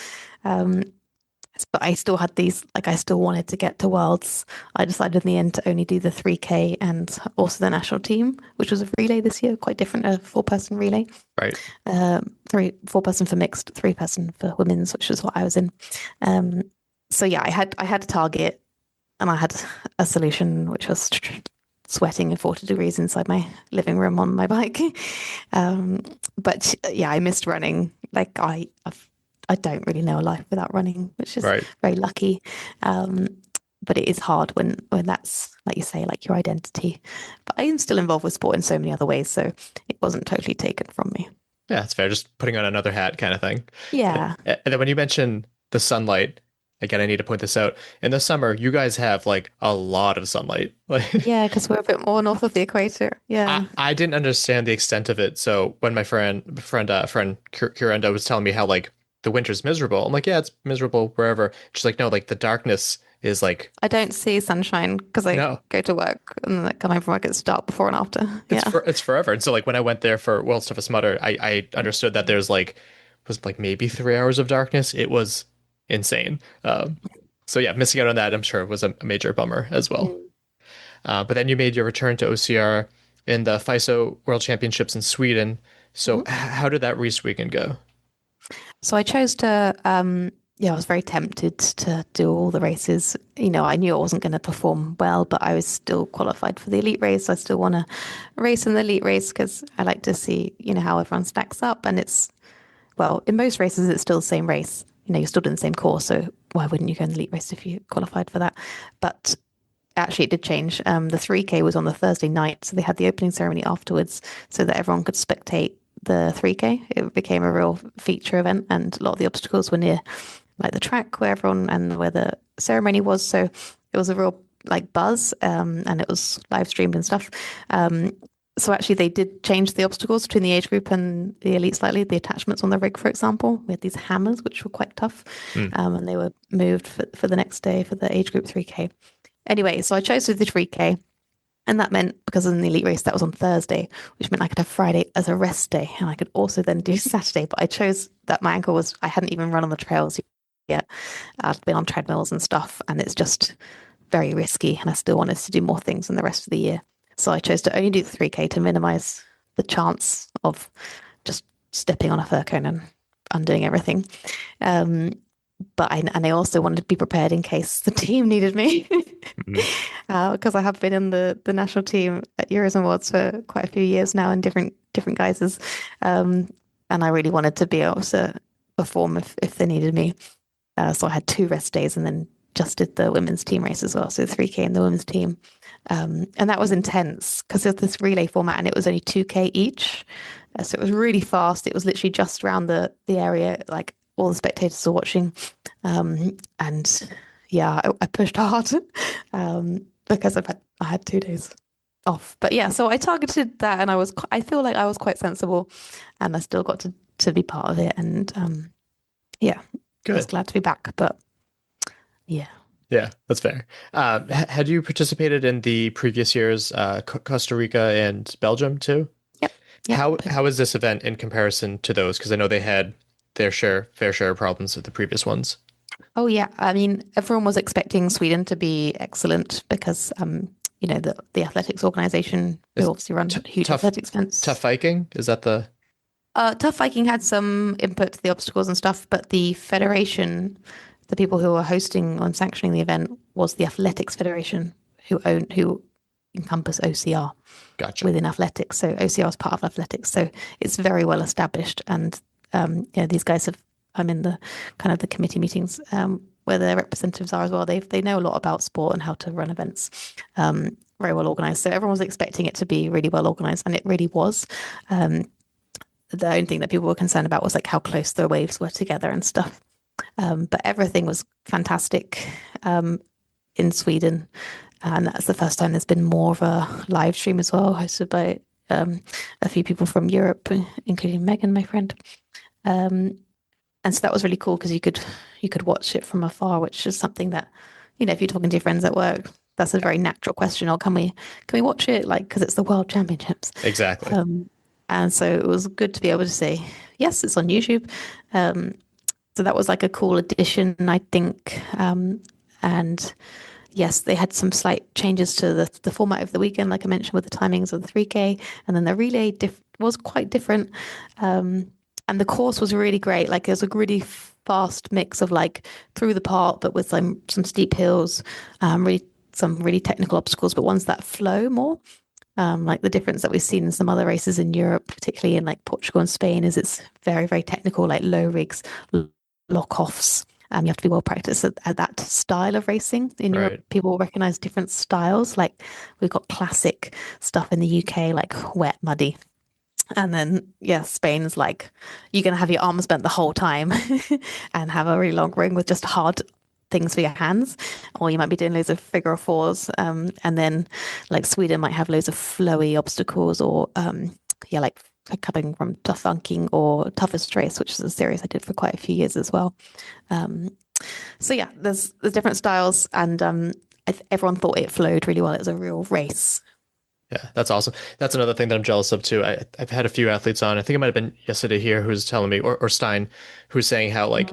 But I still had these, like I still wanted to get to Worlds. I decided in the end to only do the 3K and also the national team, which was a relay this year, quite different, a 4-person relay. Right. 4-person for mixed, 3-person for women's, which is what I was in. So yeah, I had a target, and I had a solution, which was sweating at 40 degrees inside my living room on my bike. But yeah, I missed running. Like I don't really know a life without running, which is very lucky. But it is hard when that's, like you say, like your identity. But I am still involved with sport in so many other ways, so it wasn't totally taken from me. Yeah, it's fair. Just putting on another hat kind of thing. Yeah. And then when you mention the sunlight, again, I need to point this out. In the summer, you guys have like a lot of sunlight. Yeah, because we're a bit more north of the equator. Yeah. I didn't understand the extent of it. So when my friend Kurenda was telling me how like the winter's miserable, I'm like, yeah, it's miserable wherever. She's like, no, like the darkness is like, I don't see sunshine because I go to work and then come home from work, it's dark before and after. It's forever. And so like when I went there for World's Toughest Mudder, I understood that there's was maybe 3 hours of darkness. It was insane. So yeah, missing out on that, I'm sure, was a major bummer as well. But then you made your return to OCR in the FISO World Championships in Sweden. So how did that race weekend go? So I chose to, I was very tempted to do all the races. You know, I knew I wasn't going to perform well, but I was still qualified for the elite race. I still want to race in the elite race because I like to see, how everyone stacks up. And in most races, it's still the same race. You're still doing the same course. So why wouldn't you go in the elite race if you qualified for that? But actually, it did change. The 3K was on the Thursday night. So they had the opening ceremony afterwards so that everyone could spectate the 3K. It became a real feature event, and a lot of the obstacles were near like the track where the ceremony was. So it was a real like buzz, and it was live streamed and stuff. So actually they did change the obstacles between the age group and the elite slightly. The attachments on the rig, for example, we had these hammers, which were quite tough, and they were moved for the next day for the age group 3K. Anyway, so I chose the 3K. And that meant, because in the elite race, that was on Thursday, which meant I could have Friday as a rest day. And I could also then do Saturday. But I chose that my ankle I hadn't even run on the trails yet. I'd been on treadmills and stuff. And it's just very risky. And I still wanted to do more things in the rest of the year. So I chose to only do the 3K to minimize the chance of just stepping on a fir cone and undoing everything. But I also wanted to be prepared in case the team needed me, because I have been in the national team at Euros and Worlds for quite a few years now in different guises, and I really wanted to be able to perform if they needed me. So I had 2 rest days and then just did the women's team race as well, so 3K in the women's team, and that was intense because of this relay format, and it was only 2K each, so it was really fast. It was literally just around the area, like all the spectators were watching, and yeah, I pushed hard because I had 2 days off. But yeah, so I targeted that, and I feel like I was quite sensible, and I still got to be part of it, and yeah, good. I was glad to be back. But yeah, that's fair. Had you participated in the previous years, Costa Rica and Belgium too? Yep. How is this event in comparison to those? Because I know they had their fair share of problems with the previous ones. Oh yeah, I mean, everyone was expecting Sweden to be excellent because the athletics organization who obviously runs huge athletics events. Tough Viking, is that the? Tough Viking had some input to the obstacles and stuff, but the federation, the people who were hosting and sanctioning the event, was the Athletics Federation, who encompass OCR. Gotcha. Within athletics. So OCR is part of athletics, so it's very well established, and these guys I'm in the kind of the committee meetings where their representatives are as well. They know a lot about sport and how to run events, very well organized. So everyone was expecting it to be really well organized, and it really was. The only thing that people were concerned about was like how close the waves were together and stuff. But everything was fantastic in Sweden, and that's the first time there's been more of a live stream as well, hosted by a few people from Europe, including Megan, my friend. And so that was really cool because you could watch it from afar, which is something that, if you're talking to your friends at work, that's a very natural question. Or can we watch it, like, because it's the World Championships? Exactly. And so it was good to be able to say, yes, it's on YouTube. So that was like a cool addition, I think. And yes, they had some slight changes to the format of the weekend, like I mentioned, with the timings of the 3K, and then the relay was quite different. And the course was really great. Like, there's a really fast mix of like through the park, but with some steep hills, some really technical obstacles, but ones that flow more. Like the difference that we've seen in some other races in Europe, particularly in like Portugal and Spain, is it's very, very technical, like low rigs, lock-offs. You have to be well practiced at that style of racing. In Europe, people recognize different styles. Like, we've got classic stuff in the UK, like wet, muddy. And then, Spain's like, you're going to have your arms bent the whole time and have a really long ring with just hard things for your hands. Or you might be doing loads of figure of fours. And then, like, Sweden might have loads of flowy obstacles, or, like coming from Tough Viking or Toughest Race, which is a series I did for quite a few years as well. So yeah, there's different styles, and everyone thought it flowed really well. It was a real race. Yeah, that's awesome. That's another thing that I'm jealous of too. I've had a few athletes on. I think it might have been yesterday here who was telling me, or Stein, who's saying how like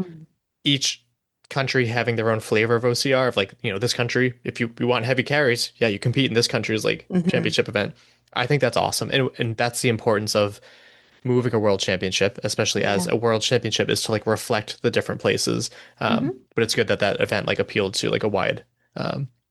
each country having their own flavor of OCR. Of like, this country, if you want heavy carries, you compete in this country's like championship event. I think that's awesome, and that's the importance of moving a world championship, especially as a world championship, is to like reflect the different places. But it's good that event like appealed to like a wide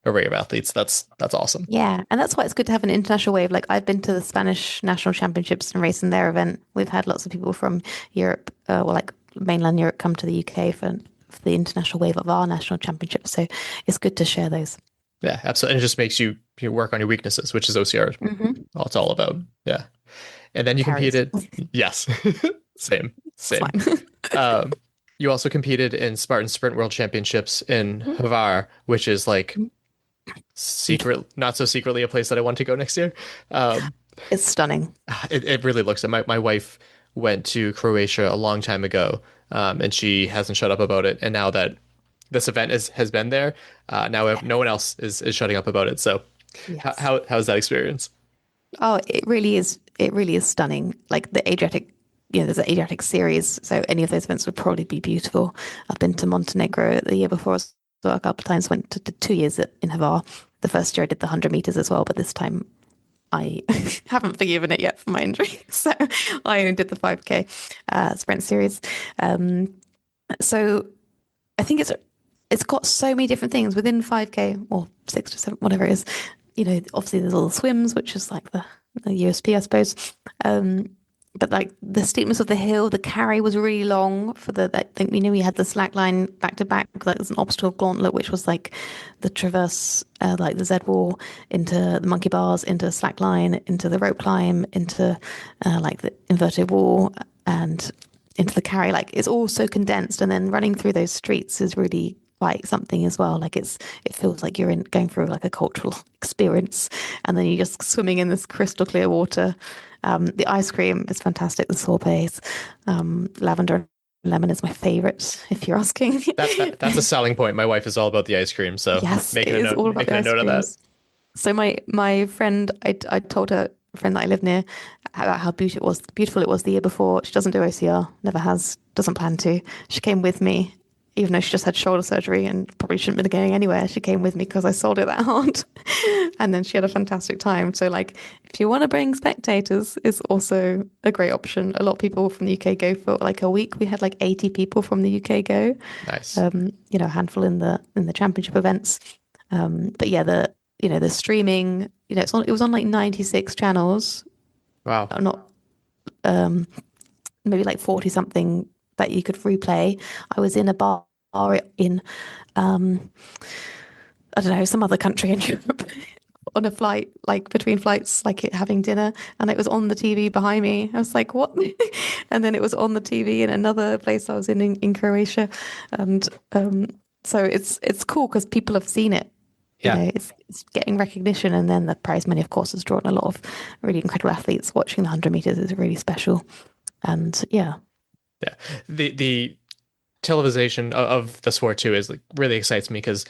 array of athletes. That's awesome. Yeah, and that's why it's good to have an international wave. Like, I've been to the Spanish national championships and racing their event. We've had lots of people from Europe, or like mainland Europe, come to the UK for the international wave of our national championship. So it's good to share those. Yeah, absolutely. And it just makes you work on your weaknesses, which is OCR. All it's all about. Yeah. And then you competed. Yes. Same. You also competed in Spartan Sprint World Championships in Hvar, which is like not so secretly a place that I want to go next year. It's stunning. It really looks. My wife went to Croatia a long time ago, and she hasn't shut up about it. And now that this event has been there, now no one else is shutting up about it. So how's that experience? Oh, it really is. It really is stunning. Like the Adriatic, there's an Adriatic series, so any of those events would probably be beautiful. I've been to Montenegro the year before, so a couple of times. Went to 2 years in Hvar. The first year I did the 100 meters as well, but this time I haven't forgiven it yet for my injury. So I only did the 5K sprint series. So I think it's got so many different things within 5K or 6 to 7, whatever it is. Obviously there's all the swims, which is like the USP, I suppose. But like the steepness of the hill, the carry was really long for I think we knew we had the slack line back to back. Like there's an obstacle gauntlet, which was like the traverse, like the Z wall into the monkey bars, into slack line, into the rope climb, into like the inverted wall and into the carry. Like it's all so condensed, and then running through those streets is really quite something as well. Like it feels like you're going through like a cultural experience, and then you're just swimming in this crystal clear water. The ice cream is fantastic. The sorbets, lavender and lemon is my favorite, if you're asking. That's a selling point. My wife is all about the ice cream, so yes, making a note of that. So my friend, I told her friend that I live near about how beautiful it was the year before. She doesn't do OCR, never has, doesn't plan to. She came with me, even though she just had shoulder surgery and probably shouldn't have been going anywhere. She came with me because I sold it that hard. And then she had a fantastic time. So like, if you want to bring spectators, it's also a great option. A lot of people from the UK go for like a week. We had like 80 people from the UK go. Nice. A handful in the championship events. But yeah, the streaming, it was on like 96 channels. Wow. Not maybe like 40 something that you could replay. I was in a bar in I don't know, some other country in Europe on a flight, like between flights, like having dinner, and it was on the TV behind me. I was like, what? And then it was on the TV in another place I was in Croatia. And so it's cool because people have seen it. Yeah. It's getting recognition, and then the prize money, of course, has drawn a lot of really incredible athletes. Watching the 100 meters is really special. And yeah. Yeah. The televisation of the sport too is like really excites me because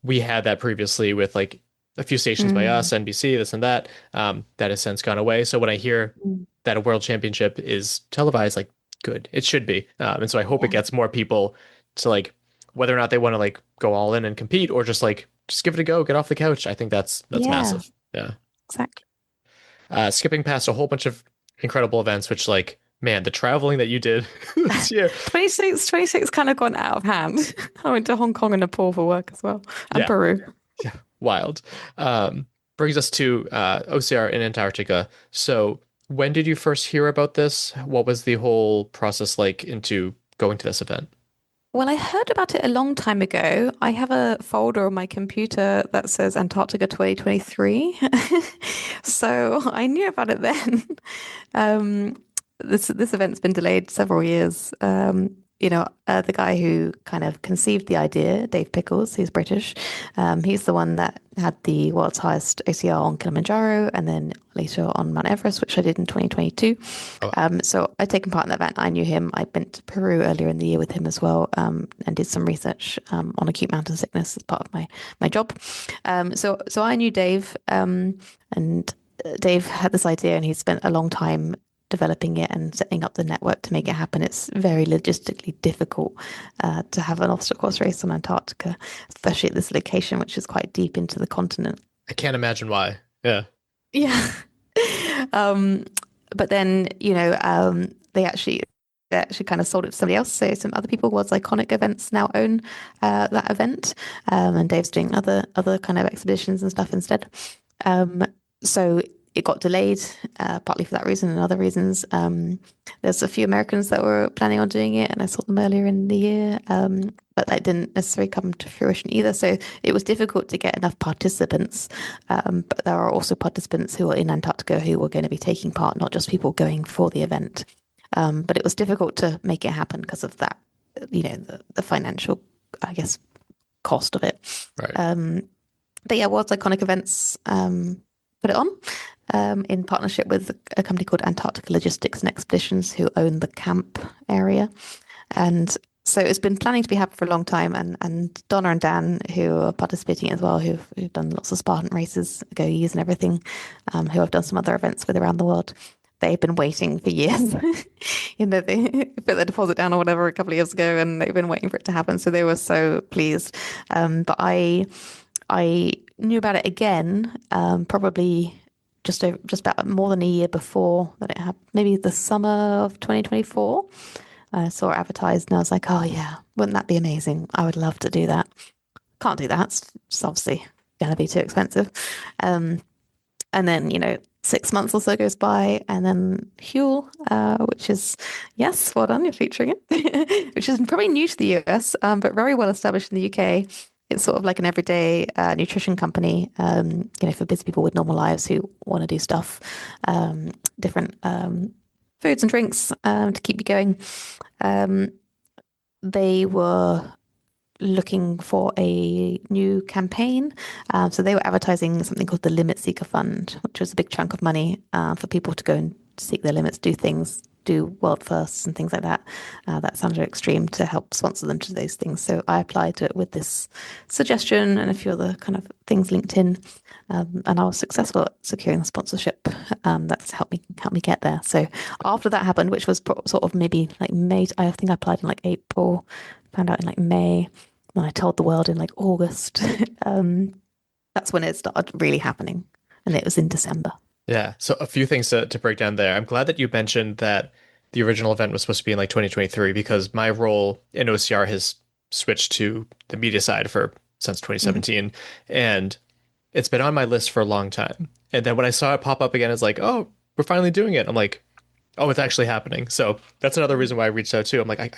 we had that previously with like a few stations by us, NBC, this and that, that has since gone away. So when I hear that a world championship is televised, like good, it should be. And so I hope it gets more people to like, whether or not they want to like go all in and compete or just give it a go, get off the couch. I think that's massive. Yeah, exactly. Skipping past a whole bunch of incredible events, which like, man, the traveling that you did this year. 26 kind of gone out of hand. I went to Hong Kong and Nepal for work as well, and Peru. Yeah, wild. Brings us to OCR in Antarctica. So when did you first hear about this? What was the whole process like into going to this event? Well, I heard about it a long time ago. I have a folder on my computer that says Antarctica 2023. So I knew about it then. This event's been delayed several years. The guy who kind of conceived the idea, Dave Pickles, he's British. He's the one that had the world's highest OCR on Kilimanjaro and then later on Mount Everest, which I did in 2022. So I'd taken part in that event. I knew him. I'd been to Peru earlier in the year with him as well, and did some research on acute mountain sickness as part of my job. So I knew Dave, and Dave had this idea, and he spent a long time developing it and setting up the network to make it happen. It's very logistically difficult to have an obstacle course race on Antarctica, especially at this location, which is quite deep into the continent. I can't imagine why. Yeah. Yeah. But then, they actually kind of sold it to somebody else. So some other people, World's Iconic Events, now own that event. And Dave's doing other kind of expeditions and stuff instead. So it got delayed, partly for that reason and other reasons. There's a few Americans that were planning on doing it, and I saw them earlier in the year, but that didn't necessarily come to fruition either. So it was difficult to get enough participants. But there are also participants who are in Antarctica who were going to be taking part, not just people going for the event. But it was difficult to make it happen because of that, the financial, I guess, cost of it. Right. But yeah, World's Iconic Events put it on. In partnership with a company called Antarctica Logistics and Expeditions, who own the camp area. And so it's been planning to be happening for a long time. And Donna and Dan, who are participating as well, who've done lots of Spartan races, Go-E's and everything, who I've done some other events with around the world, they've been waiting for years. They put their deposit down or whatever a couple of years ago, and they've been waiting for it to happen. So they were so pleased. But I knew about it again, probably just about more than a year before that it happened, maybe the summer of 2024. I saw it advertised and I was like, oh yeah, wouldn't that be amazing? I would love to do that. Can't do that. It's obviously going to be too expensive. And then, 6 months or so goes by, and then Huel, which is, yes, well done, you're featuring it, which is probably new to the US, but very well established in the UK. It's sort of like an everyday nutrition company, for busy people with normal lives who want to do stuff, different foods and drinks to keep you going. They were looking for a new campaign. So they were advertising something called the Limit Seeker Fund, which was a big chunk of money for people to go and seek their limits, do things, do world firsts and things like that. That sounded extreme to help sponsor them to those things. So I applied to it with this suggestion and a few other kind of things linked in. And I was successful at securing the sponsorship. That's helped me get there. So after that happened, which was sort of maybe like May, I think I applied in like April, found out in like May. And I told the world in like August. That's when it started really happening. And it was in December. Yeah. So a few things to break down there. I'm glad that you mentioned that the original event was supposed to be in like 2023, because my role in OCR has switched to the media side since 2017. Mm-hmm. And it's been on my list for a long time. And then when I saw it pop up again, it's like, oh, we're finally doing it. I'm like, oh, it's actually happening. So that's another reason why I reached out too. I'm like, I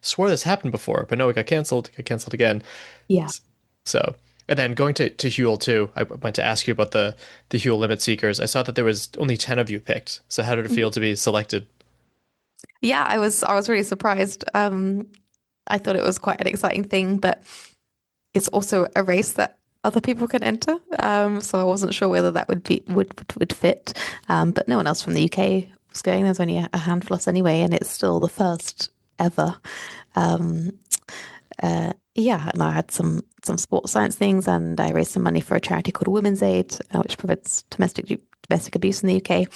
swore this happened before, but no, it got canceled again. Yeah. So, and then going to Huel too, I went to ask you about the Huel Limit Seekers. I saw that there was only 10 of you picked. So how did it feel to be selected? Yeah, I was really surprised. I thought it was quite an exciting thing, but it's also a race that other people can enter. So I wasn't sure whether that would fit. But no one else from the UK was going. There's only a handful of us anyway, and it's still the first ever. And I had some sports science things, and I raised some money for a charity called Women's Aid, which prevents domestic abuse in the UK.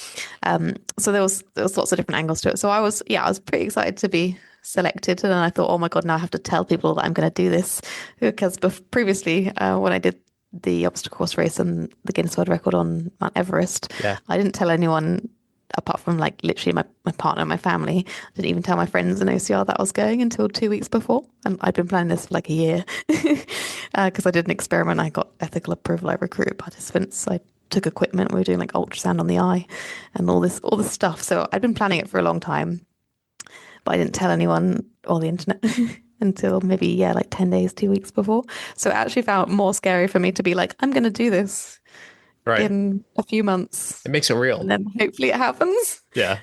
So there was lots of different angles to it. So I was pretty excited to be selected, and I thought, oh my God, now I have to tell people that I'm going to do this, because previously when I did the obstacle course race and the Guinness World Record on Mount Everest, I didn't tell anyone apart from like literally my partner and my family. I didn't even tell my friends in OCR that I was going until 2 weeks before. And I'd been planning this for like a year because I did an experiment. I got ethical approval. I recruited participants. I took equipment. We were doing like ultrasound on the eye and all this stuff. So I'd been planning it for a long time, but I didn't tell anyone or the internet until maybe, like 10 days, 2 weeks before. So it actually felt more scary for me to be like, I'm going to do this. Right. In a few months. It makes it real. And then hopefully it happens. Yeah.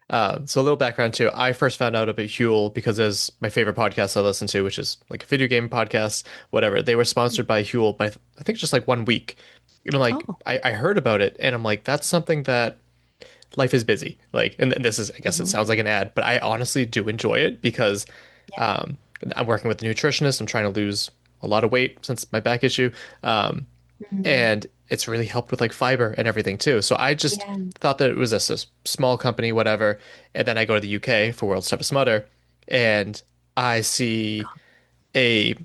So a little background too. I first found out about Huel because there's my favorite podcast I listen to, which is like a video game podcast, whatever. They were sponsored by Huel by I think just like 1 week. I heard about it and I'm like, that's something that life is busy. Like, and this is, I guess it sounds like an ad, but I honestly do enjoy it because I'm working with a nutritionist. I'm trying to lose a lot of weight since my back issue. And it's really helped with like fiber and everything too. So I just thought that it was a small company, whatever. And then I go to the UK for World's Toughest Mudder and I see a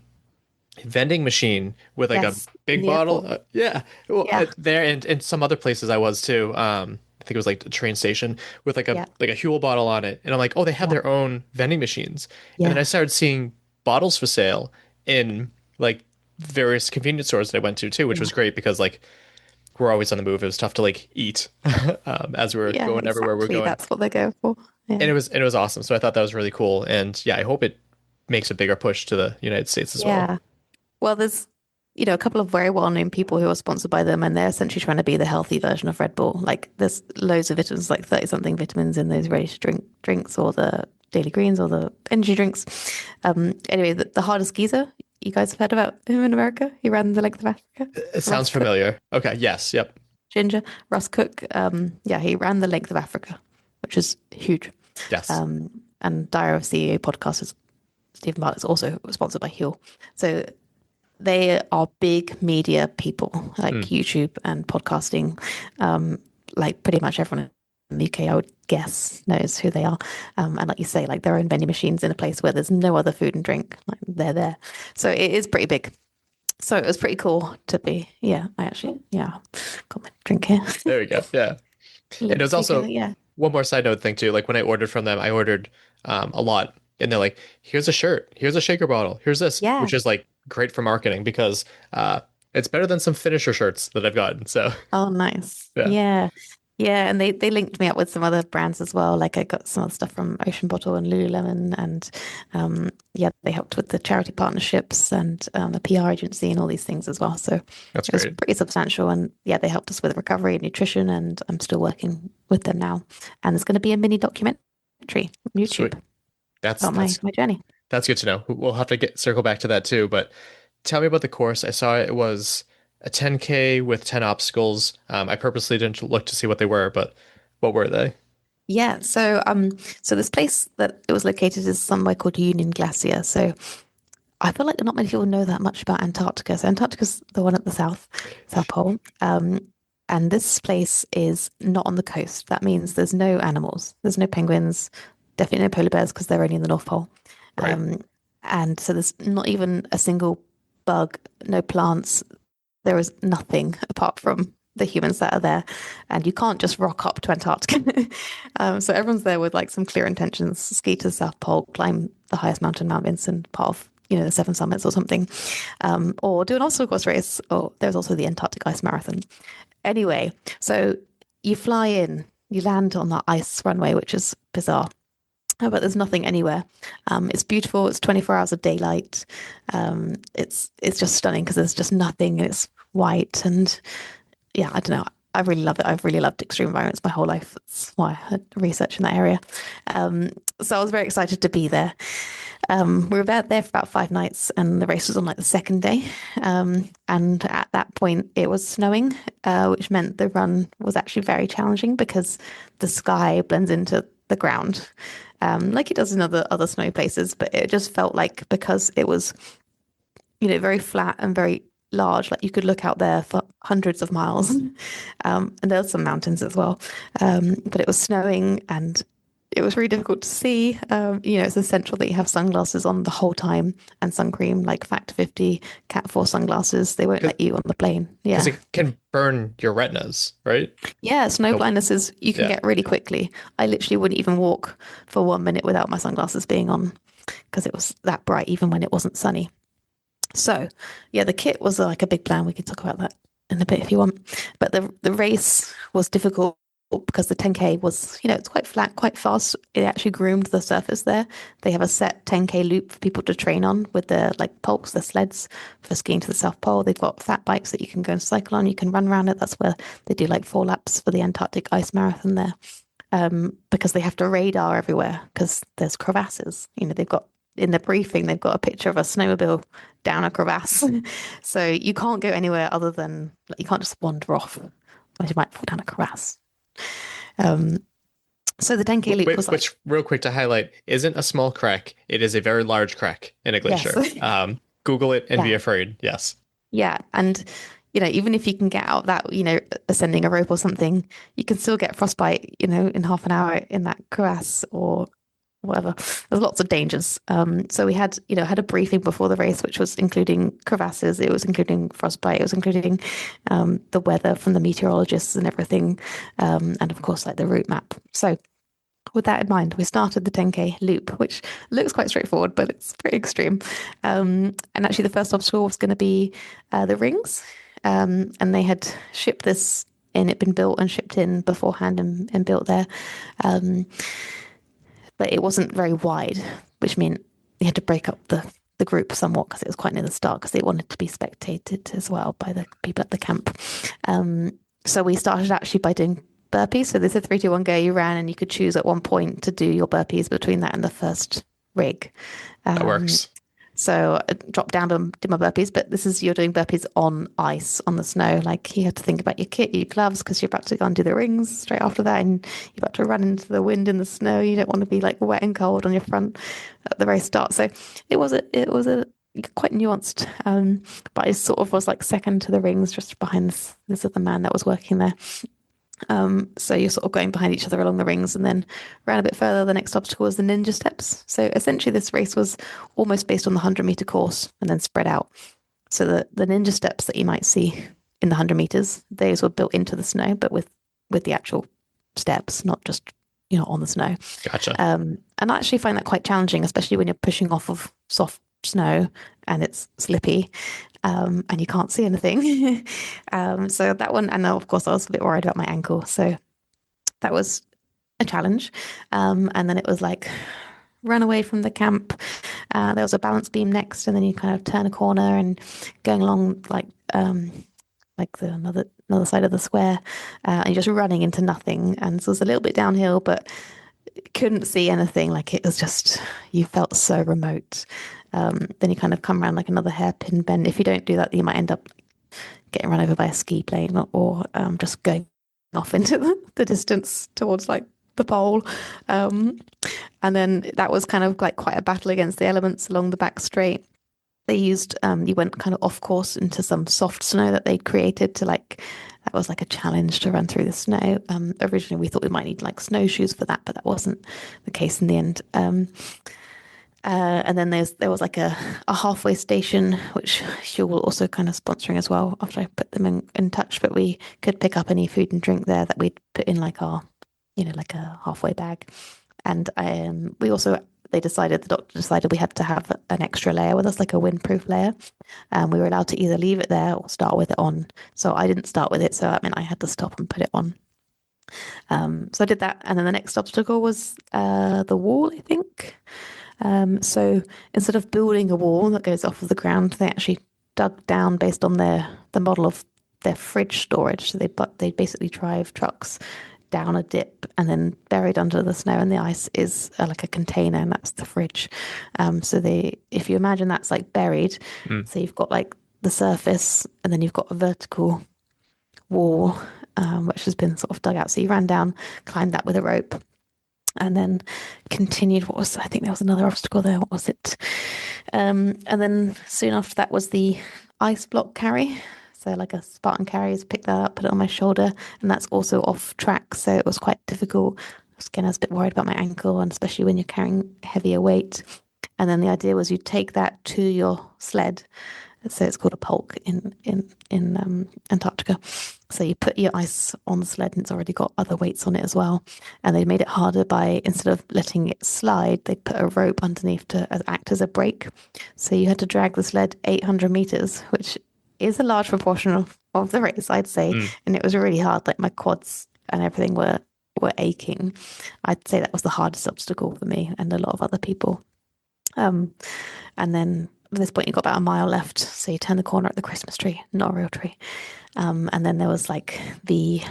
vending machine with like a big bottle. There and some other places I was too. I think it was like the train station with like a Huel bottle on it. And I'm like, oh, they have their own vending machines. And then I started seeing bottles for sale in like various convenience stores that I went to too, which was great because like we're always on the move. It was tough to like eat as we were going everywhere we're going. That's what they go for. Yeah. And it was awesome. So I thought that was really cool. And I hope it makes a bigger push to the United States as well. Yeah. Well, there's a couple of very well-known people who are sponsored by them, and they're essentially trying to be the healthy version of Red Bull. Like there's loads of vitamins, like 30-something vitamins in those ready-to-drink drinks or the Daily Greens or the energy drinks. Anyway, the hardest geezer, you guys have heard about him in America? He ran the length of Africa. It sounds familiar. Okay, yes, yep. Ginger, Russ Cook. He ran the length of Africa, which is huge. Yes. And Diary of CEO podcast is Stephen Bartlett's also sponsored by Huel. So they are big media people, like YouTube and podcasting. Like pretty much everyone in the UK, I would guess, knows who they are. And like you say, like their own vending machines in a place where there's no other food and drink. Like they're there. So it is pretty big. So it was pretty cool to be. Yeah, I actually, got my drink here. There we go. Yeah. And it was also one more side note thing too. Like when I ordered from them, I ordered a lot, and they're like, "Here's a shirt, here's a shaker bottle, here's this," which is like great for marketing because it's better than some finisher shirts that I've gotten. So Oh, nice. yeah. Yeah, and they linked me up with some other brands as well. Like I got some other stuff from Ocean Bottle and Lululemon, and they helped with the charity partnerships and a PR agency and all these things as well. So That's it was great. pretty substantial, and they helped us with recovery and nutrition, and I'm still working with them now. And there's going to be a mini documentary on YouTube Sweet. about my journey. That's good to know. We'll have to circle back to that too. But tell me about the course. I saw it was a 10K with 10 obstacles. I purposely didn't look to see what they were, but what were they? Yeah, so this place that it was located is somewhere called Union Glacier. So I feel like not many people know that much about Antarctica. So Antarctica's the one at the South Pole. And this place is not on the coast. That means there's no animals. There's no penguins, definitely no polar bears because they're only in the North Pole. Right. And so there's not even a single bug, no plants. There is nothing apart from the humans that are there, and you can't just rock up to Antarctica. So everyone's there with like some clear intentions: ski to the South Pole, climb the highest mountain, Mount Vincent, part of the 7 summits or something, or do an obstacle course race. Or there's also the Antarctic Ice Marathon. Anyway, so you fly in, you land on that ice runway, which is bizarre. But there's nothing anywhere. It's beautiful. It's 24 hours of daylight. It's just stunning because there's just nothing. It's white, and I don't know. I really love it. I've really loved extreme environments my whole life. That's why I had research in that area. So I was very excited to be there. We were there for about 5 nights, and the race was on like the second day. And at that point, it was snowing, which meant the run was actually very challenging because the sky blends into the ground, like it does in other snowy places. But it just felt like, because it was, very flat and very large, like you could look out there for hundreds of miles, and there were some mountains as well. But it was snowing, and it was really difficult to see. It's essential that you have sunglasses on the whole time and sun cream, like Factor 50, Cat 4 sunglasses. They won't let you on the plane. Yeah, because it can burn your retinas, right? Yeah, snow blindness is you can get really quickly. I literally wouldn't even walk for 1 minute without my sunglasses being on because it was that bright, even when it wasn't sunny. So, the kit was like a big plan. We could talk about that in a bit if you want. But the race was difficult because the 10K was, it's quite flat, quite fast. It actually groomed the surface there. They have a set 10K loop for people to train on with their like pulks, their sleds for skiing to the South Pole. They've got fat bikes that you can go and cycle on. You can run around it. That's where they do like 4 laps for the Antarctic Ice Marathon there. Because they have to radar everywhere because there's crevasses. They've got, in the briefing, they've got a picture of a snowmobile down a crevasse. So you can't go anywhere other than, you can't just wander off, or you might fall down a crevasse. So the 10K loop was which, real quick to highlight, isn't a small crack. It is a very large crack in a glacier. Yes. Google it and be afraid. Yes. Yeah. And, even if you can get out that, ascending a rope or something, you can still get frostbite, in half an hour in that crevasse or whatever. There's lots of dangers. So we had a briefing before the race, which was including crevasses. It was including frostbite. It was including the weather from the meteorologists and everything. And of course, like the route map. So with that in mind, we started the 10K loop, which looks quite straightforward, but it's pretty extreme. And actually the first obstacle was going to be the rings. And they had shipped this in. It'd been built and shipped in beforehand and built there. But it wasn't very wide, which meant you had to break up the group somewhat because it was quite near the start because they wanted to be spectated as well by the people at the camp. So we started actually by doing burpees. So they said 3, 2, 1, go. You ran, and you could choose at one point to do your burpees between that and the first rig. That works. So I dropped down and did my burpees, but you're doing burpees on ice, on the snow. Like you have to think about your kit, your gloves, because you're about to go and do the rings straight after that, and you're about to run into the wind in the snow. You don't want to be like wet and cold on your front at the very start. So it was a quite nuanced, but I sort of was like second to the rings, just behind this other man that was working there. So you're sort of going behind each other along the rings, and then ran a bit further. The next obstacle was the ninja steps. So essentially this race was almost based on the 100-meter course and then spread out. So the ninja steps that you might see in the 100 meters, those were built into the snow, but with the actual steps, not just on the snow. Gotcha. And I actually find that quite challenging, especially when you're pushing off of soft snow and it's slippy, and you can't see anything. So that one, and of course I was a bit worried about my ankle, so that was a challenge. And then it was like run away from the camp. There was a balance beam next, and then you kind of turn a corner and going along like the another side of the square, and you're just running into nothing. And so it was a little bit downhill, but couldn't see anything. Like it was just, you felt so remote. Then you kind of come around like another hairpin bend. If you don't do that, you might end up getting run over by a ski plane, or just going off into the distance towards like the pole. And then that was kind of like quite a battle against the elements along the back straight. They used, you went kind of off course into some soft snow that they'd created that was like a challenge to run through the snow. Originally we thought we might need like snowshoes for that, but that wasn't the case in the end. And then there was like a halfway station, which she will also kind of sponsoring as well after I put them in touch, but we could pick up any food and drink there that we'd put in like our, like a halfway bag. And the doctor decided we had to have an extra layer with us, like a windproof layer. We were allowed to either leave it there or start with it on. So I didn't start with it, so that meant I had to stop and put it on. So I did that, and then the next obstacle was the wall, I think. So instead of building a wall that goes off of the ground, they actually dug down based on the model of their fridge storage. So they basically drive trucks down a dip and then buried under the snow and the ice is like a container, and that's the fridge. So if you imagine that's like buried, so you've got like the surface and then you've got a vertical wall, which has been sort of dug out. So you ran down, climbed that with a rope, and then continued. I think there was another obstacle there. What was it? And then soon after that was the ice block carry. So like a Spartan carries, pick that up, put it on my shoulder, and that's also off track. So it was quite difficult. Again, I was a bit worried about my ankle, and especially when you're carrying heavier weight. And then the idea was you take that to your sled. So it's called a pulk in Antarctica. So you put your ice on the sled, and it's already got other weights on it as well. And they made it harder by, instead of letting it slide, they put a rope underneath to act as a brake. So you had to drag the sled 800 meters, which is a large proportion of the race, I'd say. And it was really hard. Like my quads and everything were aching. I'd say that was the hardest obstacle for me and a lot of other people. And then at this point, you got about a mile left. So you turn the corner at the Christmas tree, not a real tree. And then there was like the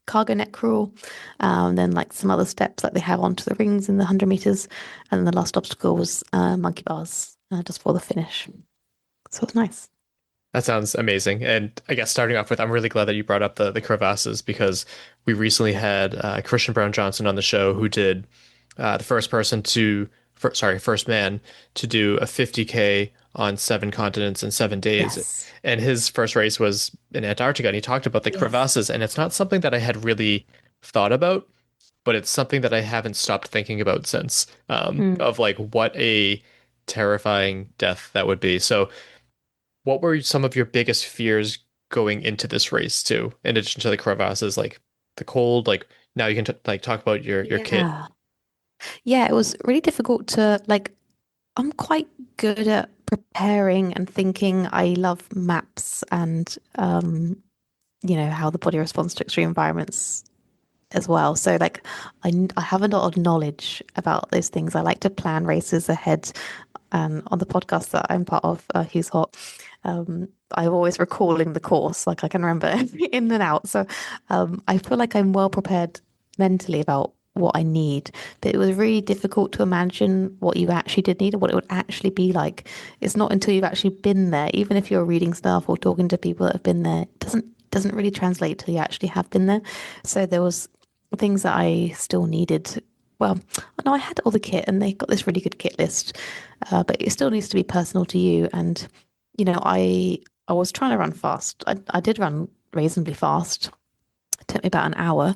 cargo net crawl, and then like some other steps like they have onto the rings in the 100 meters. And then the last obstacle was monkey bars just for the finish. So it was nice. That sounds amazing. And I guess starting off with, I'm really glad that you brought up the crevasses, because we recently had Christian Brown Johnson on the show, who did the first man to do a 50K on 7 continents in 7 days. Yes. And his first race was in Antarctica, and he talked about the crevasses. And it's not something that I had really thought about, but it's something that I haven't stopped thinking about since, of like what a terrifying death that would be. So what were some of your biggest fears going into this race too, in addition to the crevasses, like the cold? Like now you can talk about your kit. Yeah, it was really difficult to I'm quite good at preparing and thinking. I love maps and how the body responds to extreme environments as well. So I have a lot of knowledge about those things. I like to plan races ahead. On the podcast that I'm part of, Hughes Hot, I'm always recalling the course. Like I can remember in and out. So I feel like I'm well prepared mentally about what I need. But it was really difficult to imagine what you actually did need and what it would actually be like. It's not until you've actually been there, even if you're reading stuff or talking to people that have been there, it doesn't really translate till you actually have been there. So there was things that I still needed. Well, no, I had all the kit, and they got this really good kit list, but it still needs to be personal to you. And I was trying to run fast. I did run reasonably fast. It took me about an hour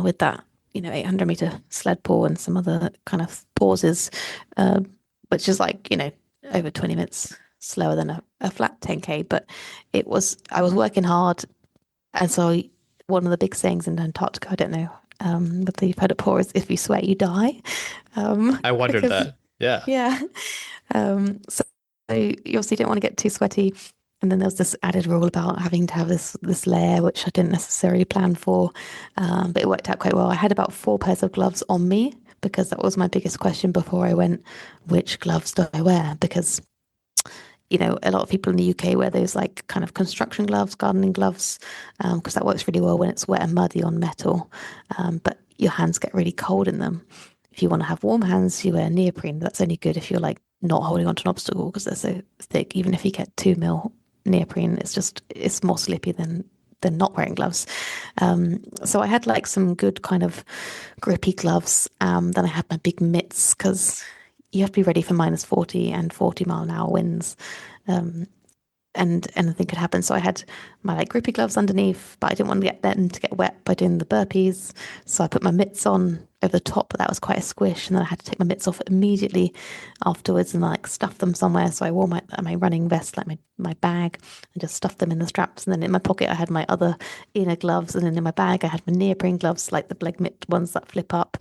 with that 800 meter sled pull and some other kind of pauses, which is over 20 minutes slower than a flat 10K, but I was working hard. And so one of the big sayings in Antarctica, I don't know whether you've heard it before, is if you sweat, you die. I wondered because, that. Yeah. Yeah. So you obviously don't want to get too sweaty. And then there was this added rule about having to have this layer, which I didn't necessarily plan for, but it worked out quite well. I had about 4 pairs of gloves on me because that was my biggest question before I went, which gloves do I wear? Because, you know, a lot of people in the UK wear those like kind of construction gloves, gardening gloves, because that works really well when it's wet and muddy on metal. But your hands get really cold in them. If you want to have warm hands, you wear neoprene. That's only good if you're like not holding onto an obstacle because they're so thick. Even if you get 2 mil neoprene, it's more slippy than not wearing gloves. So I had like some good kind of grippy gloves. Then I had my big mitts because you have to be ready for -40 and 40-mile-an-hour winds. And anything could happen. So I had my like grippy gloves underneath, but I didn't want to get them to get wet by doing the burpees. So I put my mitts on over the top, but that was quite a squish. And then I had to take my mitts off immediately afterwards and like stuff them somewhere. So I wore my running vest, like my bag, and just stuffed them in the straps. And then in my pocket, I had my other inner gloves. And then in my bag, I had my neoprene gloves, like the Bleg mitt ones that flip up.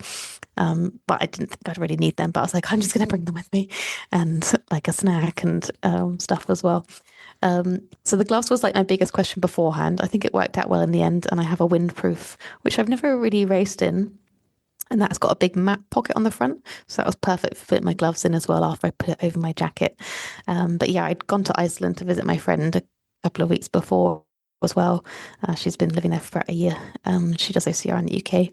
But I didn't think I'd really need them. But I was like, I'm just going to bring them with me and like a snack and stuff as well. So the gloves was like my biggest question beforehand. I think it worked out well in the end, and I have a windproof, which I've never really raced in, and that's got a big map pocket on the front, so that was perfect for putting my gloves in as well after I put it over my jacket. But yeah, I'd gone to Iceland to visit my friend a couple of weeks before as well. She's been living there for about a year. She does OCR in the UK,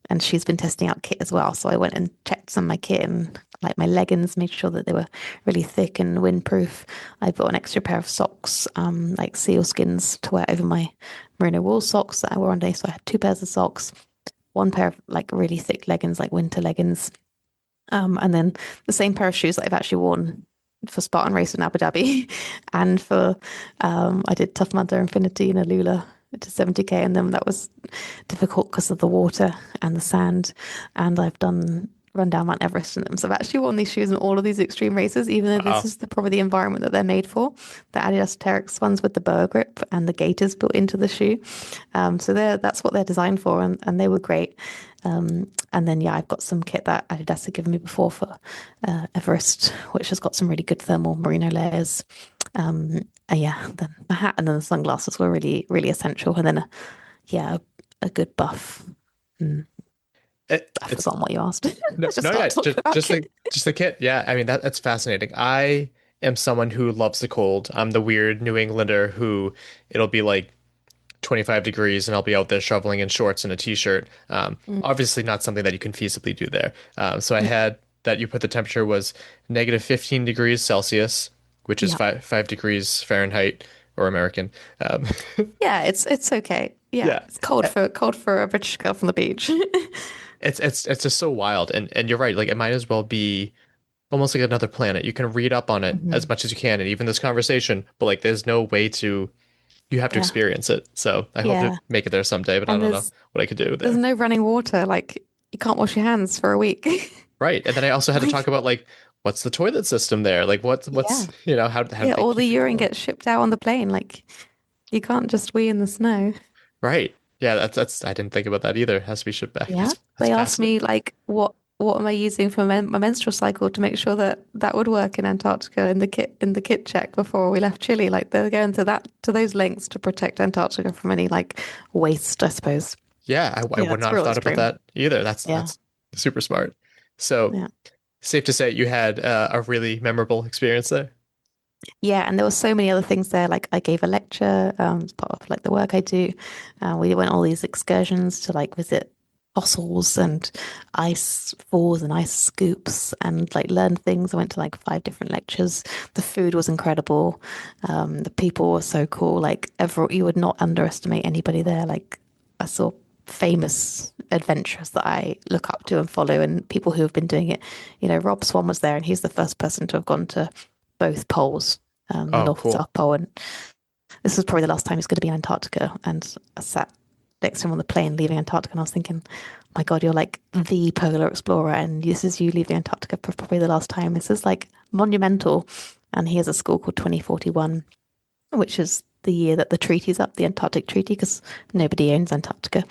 and she's been testing out kit as well. So I went and checked some of my kit and like my leggings, made sure that they were really thick and windproof. I bought an extra pair of socks, like seal skins to wear over my merino wool socks that I wore on day. So I had 2 pairs of socks, 1 pair of like really thick leggings, like winter leggings. And then the same pair of shoes that I've actually worn for Spartan Race in Abu Dhabi and for, I did Tough Mudder Infinity in Alula to 70k, and then that was difficult because of the water and the sand, and I've run down Mount Everest in them. So I've actually worn these shoes in all of these extreme races, even though this is probably the environment that they're made for. The Adidas Terex ones with the boa grip and the gaiters built into the shoe. So that's what they're designed for, and they were great. And then yeah, I've got some kit that Adidas had given me before for Everest, which has got some really good thermal merino layers. Yeah, then my hat and then the sunglasses were really, really essential. And then a good buff. I've forgotten what you asked. Just the kit. Yeah, I mean that's fascinating. I am someone who loves the cold. I'm the weird New Englander who it'll be like 25 degrees and I'll be out there shoveling in shorts and a t-shirt. Obviously not something that you can feasibly do there. So I had that you put the temperature was -15 degrees Celsius, which is 5 degrees Fahrenheit or American. Yeah, it's okay. Yeah, it's cold for a British girl from the beach. It's just so wild, and you're right. Like it might as well be almost like another planet. You can read up on it as much as you can, and even this conversation. But like, there's no way to. You have to experience it. So I hope to make it there someday, but I don't know what I could do there. There's no running water. Like you can't wash your hands for a week. Right, and then I also had to talk about like what's the toilet system there? Like what's you know how all the urine gets shipped out on the plane. Like you can't just wee in the snow. Right. Yeah, that's I didn't think about that either. It has to be shipped back. Yeah, they asked me like what am I using for my menstrual cycle to make sure that would work in Antarctica in the kit check before we left Chile. Like they're going to those lengths to protect Antarctica from any like waste, I suppose. Yeah, I would not have thought about that either. That's super smart. So safe to say you had a really memorable experience there. Yeah, and there were so many other things there. Like I gave a lecture as part of like the work I do. We went all these excursions to like visit fossils and ice falls and ice scoops and like learn things. I went to like 5 different lectures. The food was incredible. The people were so cool. Like you would not underestimate anybody there. Like I saw famous adventurers that I look up to and follow, and people who have been doing it. You know, Rob Swan was there, and he's the first person to have gone to both poles, the North and South Pole, and this was probably the last time he's going to be in Antarctica. And I sat next to him on the plane leaving Antarctica, and I was thinking, my God, you're like the polar explorer, and this is you leaving Antarctica for probably the last time. This is like monumental. and he has a school called 2041, which is the year that the treaty's up, the Antarctic Treaty, because nobody owns Antarctica.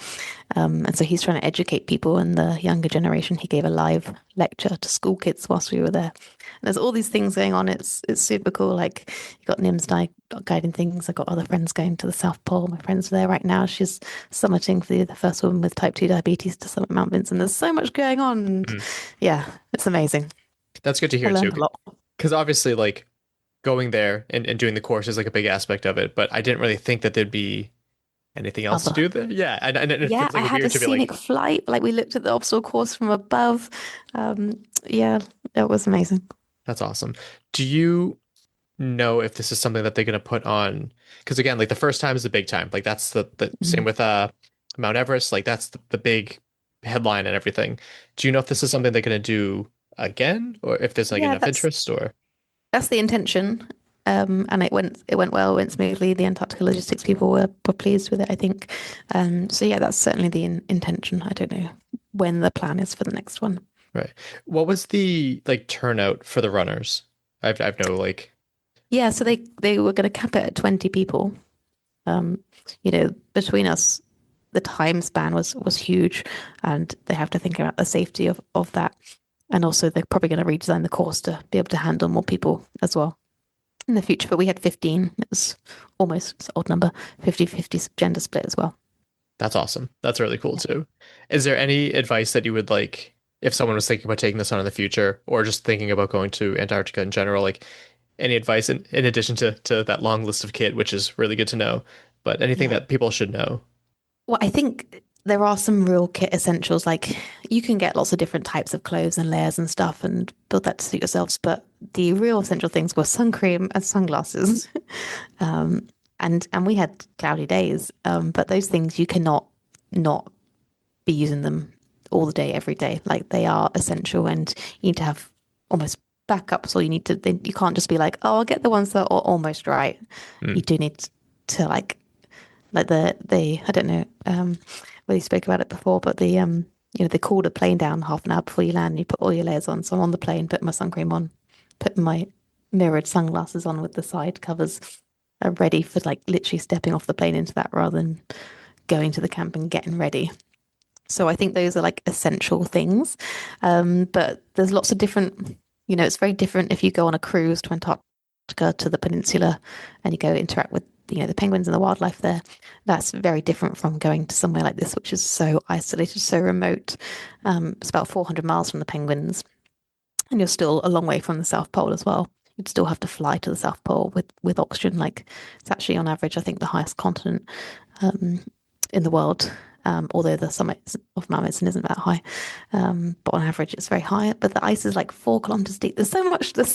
And so he's trying to educate people in the younger generation. He gave a live lecture to school kids whilst we were there. And there's all these things going on. It's super cool. Like, you got Nims guiding things. I got other friends going to the South Pole. My friend's there right now. She's summiting for the first woman with type 2 diabetes to summit Mount Vincent. There's so much going on. And yeah, it's amazing. That's good to hear too. Because obviously, like, going there and doing the course is like a big aspect of it, but I didn't really think that there'd be anything else to do there. Yeah, and it feels like I had a scenic flight. Like, we looked at the obstacle course from above. Yeah, it was amazing. That's awesome. Do you know if this is something that they're going to put on? Because again, like, the first time is the big time. Like, that's the same with Mount Everest. Like, that's the big headline and everything. Do you know if this is something they're going to do again, or if there's like enough interest? Or that's the intention. And it went well, went smoothly. The Antarctica logistics people were pleased with it, I think. So yeah, that's certainly the intention. I don't know when the plan is for the next one. Right. What was the like turnout for the runners? I've no like. Yeah, so they were going to cap it at 20 people. Between us, the time span was huge, and they have to think about the safety of that. And also, they're probably going to redesign the course to be able to handle more people as well in the future. But we had 15. It was almost, it's an odd number, 50-50 gender split as well. That's awesome. That's really cool too. Is there any advice that you would like, if someone was thinking about taking this on in the future, or just thinking about going to Antarctica in general, like any advice in addition to that long list of kit, which is really good to know, but anything that people should know? Well, I think there are some real kit essentials. Like, you can get lots of different types of clothes and layers and stuff and build that to suit yourselves. But the real essential things were sun cream and sunglasses. And we had cloudy days. But those things, you cannot not be using them all the day, every day. Like, they are essential, and you need to have almost backups, or you can't just be like, oh, I'll get the ones that are almost right. You do need to like I don't know, whether you spoke about it before, but they cool the plane down half an hour before you land. You put all your layers on. So I'm on the plane, putting my sun cream on, putting my mirrored sunglasses on with the side covers, ready for like literally stepping off the plane into that rather than going to the camp and getting ready. So I think those are like essential things. But there's lots of different, it's very different if you go on a cruise to Antarctica, to the peninsula, and you go interact with the penguins and the wildlife there. That's very different from going to somewhere like this, which is so isolated, so remote. It's about 400 miles from the penguins, and you're still a long way from the South Pole as well. You'd still have to fly to the South Pole with oxygen. Like, it's actually on average, I think, the highest continent in the world. Although the summit of Mount Vincent isn't that high, but on average it's very high. But the ice is like 4 kilometers deep. There's so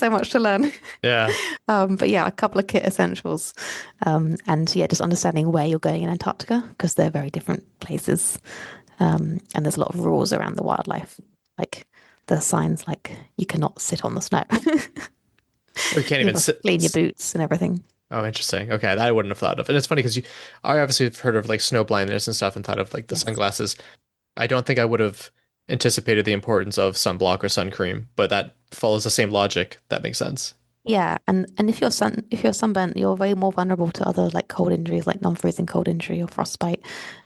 much to learn. Yeah. But yeah, a couple of kit essentials, and yeah, just understanding where you're going in Antarctica, because they're very different places, and there's a lot of rules around the wildlife. Like, the signs like you cannot sit on the snow. You can't even sit. Clean your boots and everything. Oh, interesting. Okay, that I wouldn't have thought of. And it's funny because I obviously have heard of like snow blindness and stuff and thought of like the sunglasses. I don't think I would have anticipated the importance of sunblock or sun cream, but that follows the same logic. That makes sense. Yeah, and if you're sunburnt, you're way more vulnerable to other like cold injuries, like non-freezing cold injury or frostbite.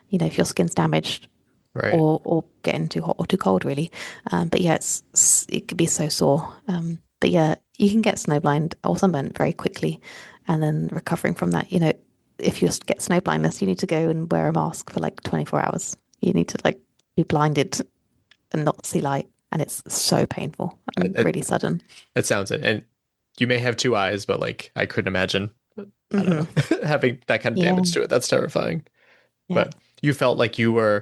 If your skin's damaged, right, or getting too hot or too cold, really. But yeah, it could be so sore. But yeah, you can get snowblind or sunburnt very quickly. And then recovering from that, if you get snow blindness, you need to go and wear a mask for like 24 hours. You need to like be blinded and not see light. And it's so painful and really sudden. It sounds it. And you may have 2 eyes, but like, I couldn't imagine I don't know, having that kind of damage to it. That's terrifying. Yeah. But you felt like you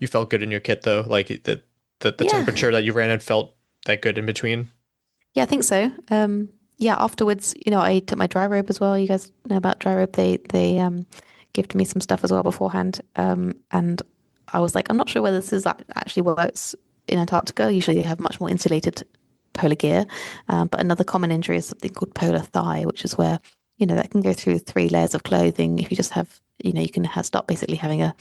felt good in your kit though? Like the temperature that you ran in felt that good in between? Yeah, I think so. Yeah, afterwards, I took my dry robe as well. You guys know about dry robe. They gifted me some stuff as well beforehand. And I was like, I'm not sure whether this is actually works in Antarctica. Usually they have much more insulated polar gear. But another common injury is something called polar thigh, which is where, that can go through 3 layers of clothing. If you just have, you can start basically having a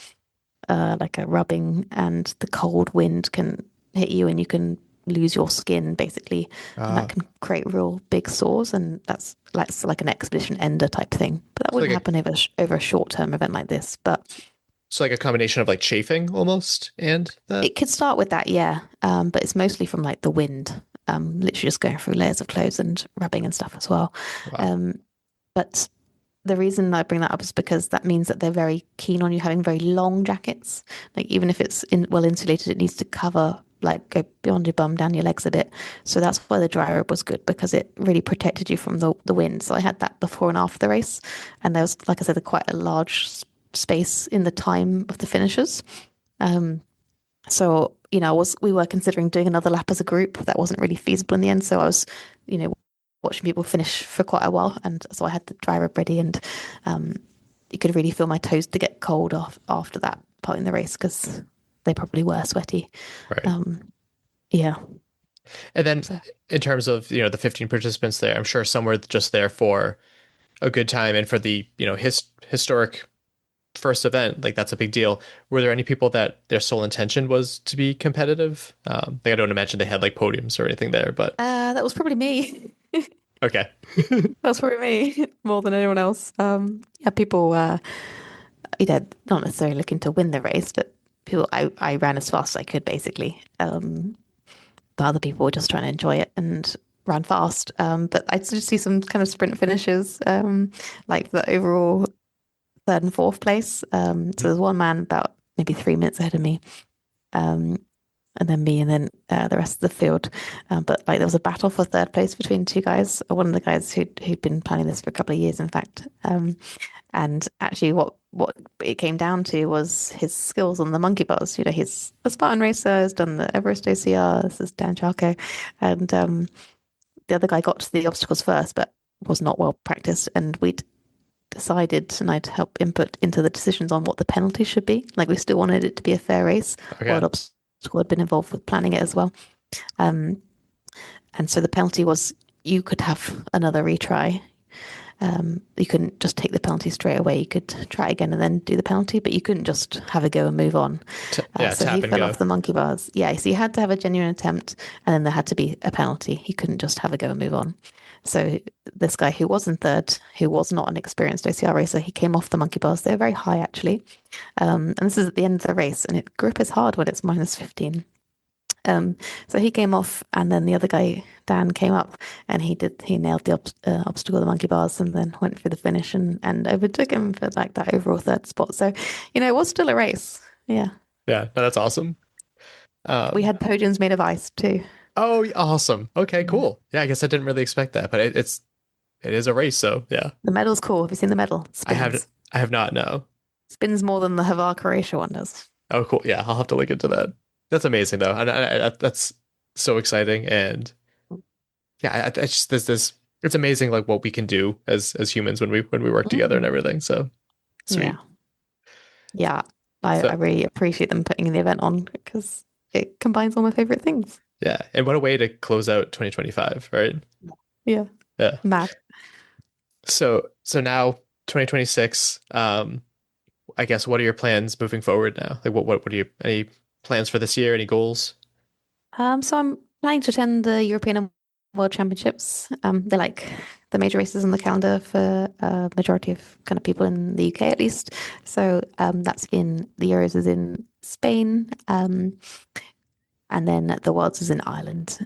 rubbing, and the cold wind can hit you and you can lose your skin basically, and that can create real big sores, and that's like an expedition ender type thing. But that wouldn't happen over a short term event like this. But so like a combination of like chafing almost, and that? It could start with that, yeah. But it's mostly from like the wind, literally just going through layers of clothes and rubbing and stuff as well. Wow. But the reason I bring that up is because that means that they're very keen on you having very long jackets. Like even if it's well insulated, it needs to cover, like go beyond your bum, down your legs a bit. So that's why the dry rub was good, because it really protected you from the wind. So I had that before and after the race, and there was, like I said, quite a large space in the time of the finishers. So, we were considering doing another lap as a group. That wasn't really feasible in the end. So I was, watching people finish for quite a while. And so I had the dry rub ready, and you could really feel my toes to get cold off after that part in the race, because they probably were sweaty. Right. Yeah. And then in terms of, the 15 participants there, I'm sure some were just there for a good time and for the, historic first event, like that's a big deal. Were there any people that their sole intention was to be competitive? Like I don't imagine they had like podiums or anything there, but that was probably me. Okay. That was probably me more than anyone else. Yeah, people not necessarily looking to win the race, but people I ran as fast as I could basically. But other people were just trying to enjoy it and ran fast. But I did see some kind of sprint finishes, like the overall third and fourth place. So there's one man about maybe 3 minutes ahead of me, and then me, and then the rest of the field. But like there was a battle for third place between two guys. One of the guys who'd been planning this for a couple of years, in fact. And actually, what it came down to was his skills on the monkey bars. He's a Spartan racer, has done the Everest OCR. This is Dan Charco, and the other guy got to the obstacles first, but was not well practiced, and we'd decided, and I'd help input into the decisions on what the penalty should be. Like we still wanted it to be a fair race. Okay. World Obstacle had been involved with planning it as well. And so the penalty was you could have another retry. You couldn't just take the penalty straight away. You could try again and then do the penalty, but you couldn't just have a go and move on. So he fell off the monkey bars. Yeah, so you had to have a genuine attempt, and then there had to be a penalty. You couldn't just have a go and move on. So this guy who was in third, who was not an experienced OCR racer, he came off the monkey bars. They're very high, actually. And this is at the end of the race, and grip is hard when it's -15. So he came off, and then the other guy, Dan, came up, and he nailed the obstacle of the monkey bars, and then went through the finish and overtook him for like that overall third spot. So, it was still a race. Yeah. Yeah, no, that's awesome. We had podiums made of ice too. Oh, awesome. Okay, cool. Yeah, I guess I didn't really expect that, but it is a race, so yeah. The medal's cool. Have you seen the medal? I have not, no. Spins more than the Havar Croatia one does. Oh, cool. Yeah, I'll have to look into that. That's amazing, though. And that's so exciting. And yeah, I just it's amazing like what we can do as humans when we work together and everything. So sweet. Yeah. I really appreciate them putting the event on, because it combines all my favorite things. Yeah, and what a way to close out 2025, right? Yeah. Yeah. Mad. So now 2026. I guess what are your plans moving forward now? Like what are any plans for this year? Any goals? So I'm planning to attend the European and World Championships. They're like the major races on the calendar for a majority of kind of people in the UK, at least. So that's the Euros is in Spain. And then the Worlds is in Ireland,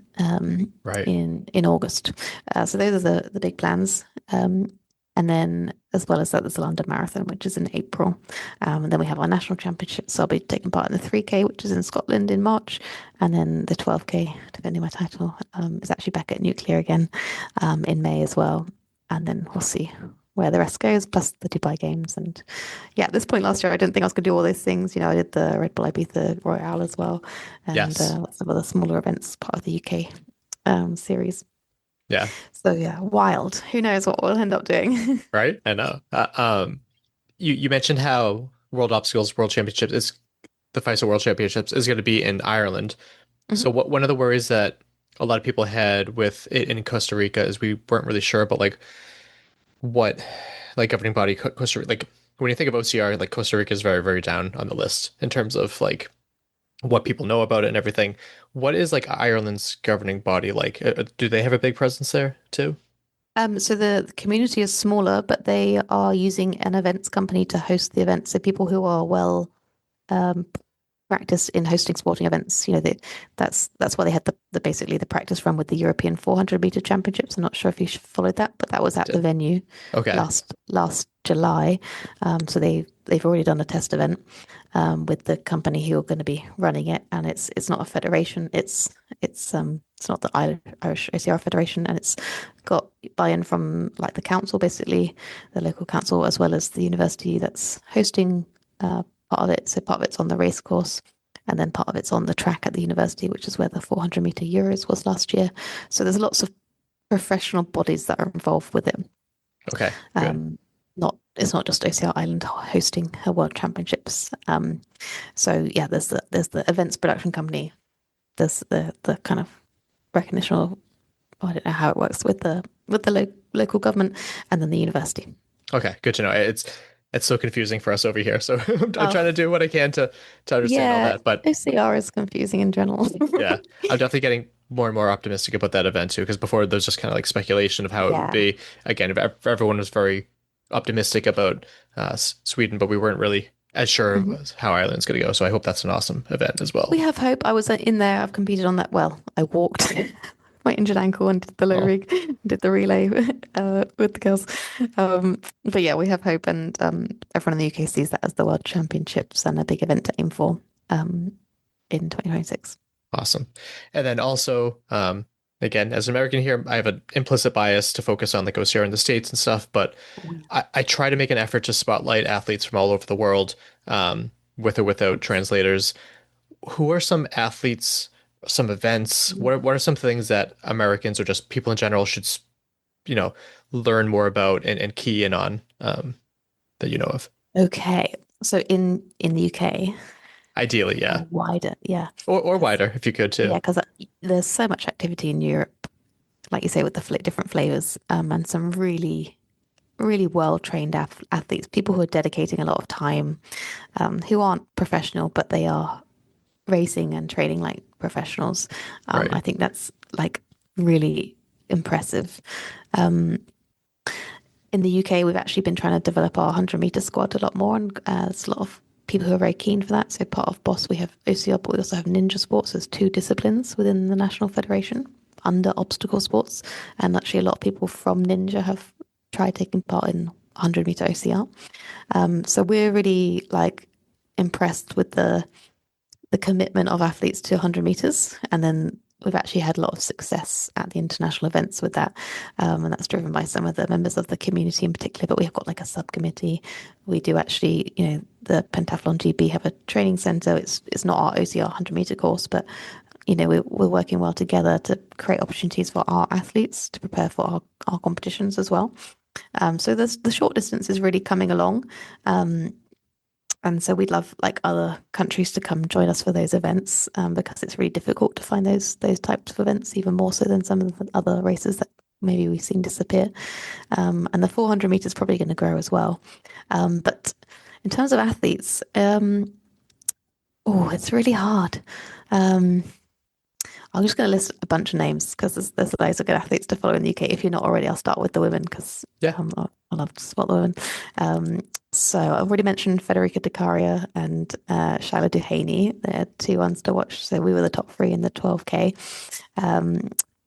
right, in August. So those are the big plans. And then, as well as that, there's the London Marathon, which is in April. And then we have our national championships. So I'll be taking part in the 3K, which is in Scotland in March. And then the 12K, defending my title, is actually back at Nuclear again in May as well. And then we'll see where the rest goes, plus the Dubai Games. And yeah, at this point last year, I didn't think I was going to do all those things. I did the Red Bull Ibiza Royale as well. And some other smaller events, part of the UK series. Yeah. So yeah, wild. Who knows what we'll end up doing? Right. I know. You mentioned how World Obstacles World Championships is the FISA World Championships is going to be in Ireland. Mm-hmm. So one of the worries that a lot of people had with it in Costa Rica is we weren't really sure about what governing body Costa Rica, like when you think of OCR, like Costa Rica is very, very down on the list in terms of like what people know about it and everything. What is like Ireland's governing body like? Do they have a big presence there too? So the community is smaller, but they are using an events company to host the events. So people who are well um, practiced in hosting sporting events, that's why they had the basically the practice run with the European 400-meter championships. I'm not sure if you followed that, but that was at the venue last July. So they've already done a test event with the company who are going to be running it, and it's not a federation. It's not the Irish OCR Federation, and it's got buy-in from like the council, basically the local council, as well as the university that's hosting part of it. So part of it's on the race course, and then part of it's on the track at the university, which is where the 400-meter Euros was last year. So there's lots of professional bodies that are involved with it. Okay. It's not just OCR Ireland hosting her World Championships. So yeah, there's the events production company. There's the kind of recognition of, I don't know how it works with the local government, and then the university. Okay, good to know. It's so confusing for us over here, so I'm trying to do what I can to understand all that. But OCR is confusing in general. yeah, I'm definitely getting more and more optimistic about that event too, because before there's just kind of like speculation of how it would be. Again, if everyone was very optimistic about Sweden, but we weren't really as sure of how Ireland's going to go. So I hope that's an awesome event as well. We have hope. I was in there. I've competed on that. Well, I walked my injured ankle and did the low rig, did the relay with the girls. But yeah, we have hope, and everyone in the UK sees that as the World Championships and a big event to aim for in 2026. Awesome. And then also, again, as an American here, I have an implicit bias to focus on like OCR in the States and stuff, but I try to make an effort to spotlight athletes from all over the world, with or without translators. Who are some athletes, some events? What are some things that Americans or just people in general should, learn more about and key in on, that you know of? Okay. So in the UK, ideally, yeah. Wider, yeah. Or wider, if you could too. Yeah, because there's so much activity in Europe, like you say, with the different flavors, and some really, really well-trained athletes, people who are dedicating a lot of time, who aren't professional, but they are racing and training like professionals. Right. I think that's like really impressive. In the UK, we've actually been trying to develop our 100-meter squad a lot more, and there's a lot of people who are very keen for that. So part of BOSS, we have OCR, but we also have ninja sports. There's 2 disciplines within the National Federation under obstacle sports. And actually a lot of people from ninja have tried taking part in 100-meter OCR. So we're really like impressed with the commitment of athletes to 100 meters. And then we've actually had a lot of success at the international events with that. And that's driven by some of the members of the community in particular, but we have got like a subcommittee. We do actually, the Pentathlon GB have a training center. It's not our OCR 100-meter course, but, we're working well together to create opportunities for our athletes to prepare for our competitions as well. So the short distance is really coming along. And so we'd love like other countries to come join us for those events, because it's really difficult to find those types of events, even more so than some of the other races that maybe we've seen disappear. And the 400 meters is probably going to grow as well. But in terms of athletes, it's really hard. I'm just going to list a bunch of names because there's loads of good athletes to follow in the UK. If you're not already, I'll start with the women because I love to spot the women. So I've already mentioned Federica Di Caria and Shyla Duhaney. They're 2 ones to watch. So we were the top 3 in the 12K.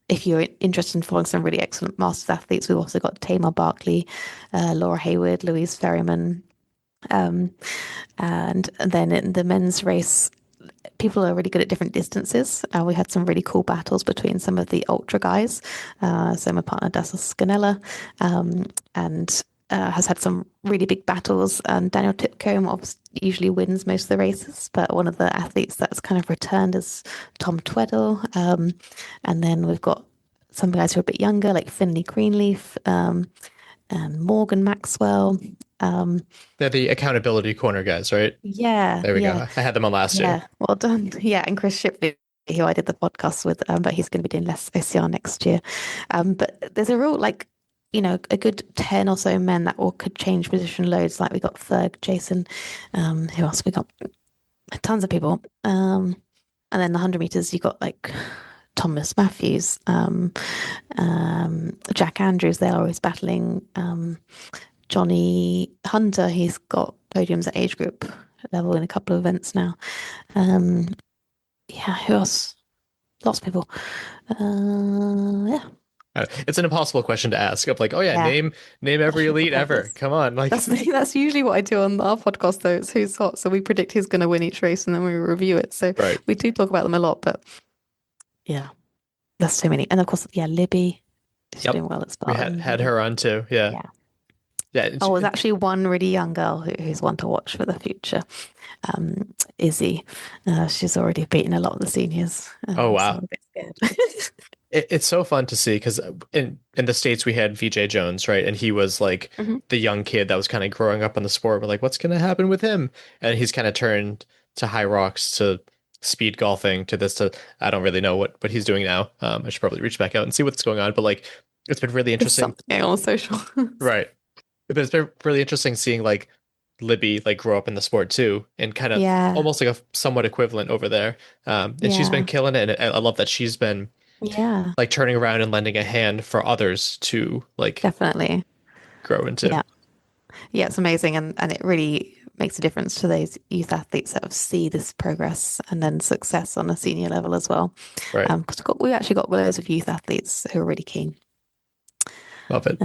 If you're interested in following some really excellent Masters athletes, we've also got Tamar Barkley, Laura Hayward, Louise Ferryman. And then in the men's race, people are really good at different distances. We had some really cool battles between some of the ultra guys. So my partner Dassel Scanella and has had some really big battles. Daniel Tipcombe usually wins most of the races, but one of the athletes that's kind of returned is Tom Tweddle. And then we've got some guys who are a bit younger, like Finley Greenleaf and Morgan Maxwell. They're the accountability corner guys, right? Yeah. There we go. I had them on last year. Yeah, well done. Yeah, and Chris Shipley, who I did the podcast with, but he's going to be doing less OCR next year. But there's a real, a good 10 or so men that all could change position loads. Like we got Ferg, Jason, who else? We got tons of people. And then the 100 meters, you got like Thomas Matthews, Jack Andrews, they're always battling. Johnny Hunter, he's got podiums at age group level in a couple of events now. Yeah, who else? Lots of people. Yeah. It's an impossible question to ask. Of like, oh yeah, name every elite ever. Come on, like that's usually what I do on our podcast, though. It's who's hot, so we predict who's going to win each race, and then we review it. So we do talk about them a lot, but yeah, that's so many. And of course, Libby, she's doing well at Spartan. We had her on too. Yeah. Oh, there's actually one really young girl who's one to watch for the future. Izzy, she's already beaten a lot of the seniors. Oh wow! So I'm a bit scared. It's so fun to see because in the States we had VJ Jones, right? And he was like the young kid that was kind of growing up on the sport. We're like, what's going to happen with him? And he's kind of turned to high rocks, to speed golfing, to this, to I don't really know what he's doing now. I should probably reach back out and see what's going on. But like, it's been really interesting. Something on social. Right. But it's been really interesting seeing like Libby like grow up in the sport too, and kind of almost like a somewhat equivalent over there. And she's been killing it. And I love that she's been like turning around and lending a hand for others to like definitely grow into. Yeah, it's amazing, and it really makes a difference to those youth athletes that see this progress and then success on a senior level as well. Right. Because we actually got loads of youth athletes who are really keen. Love it.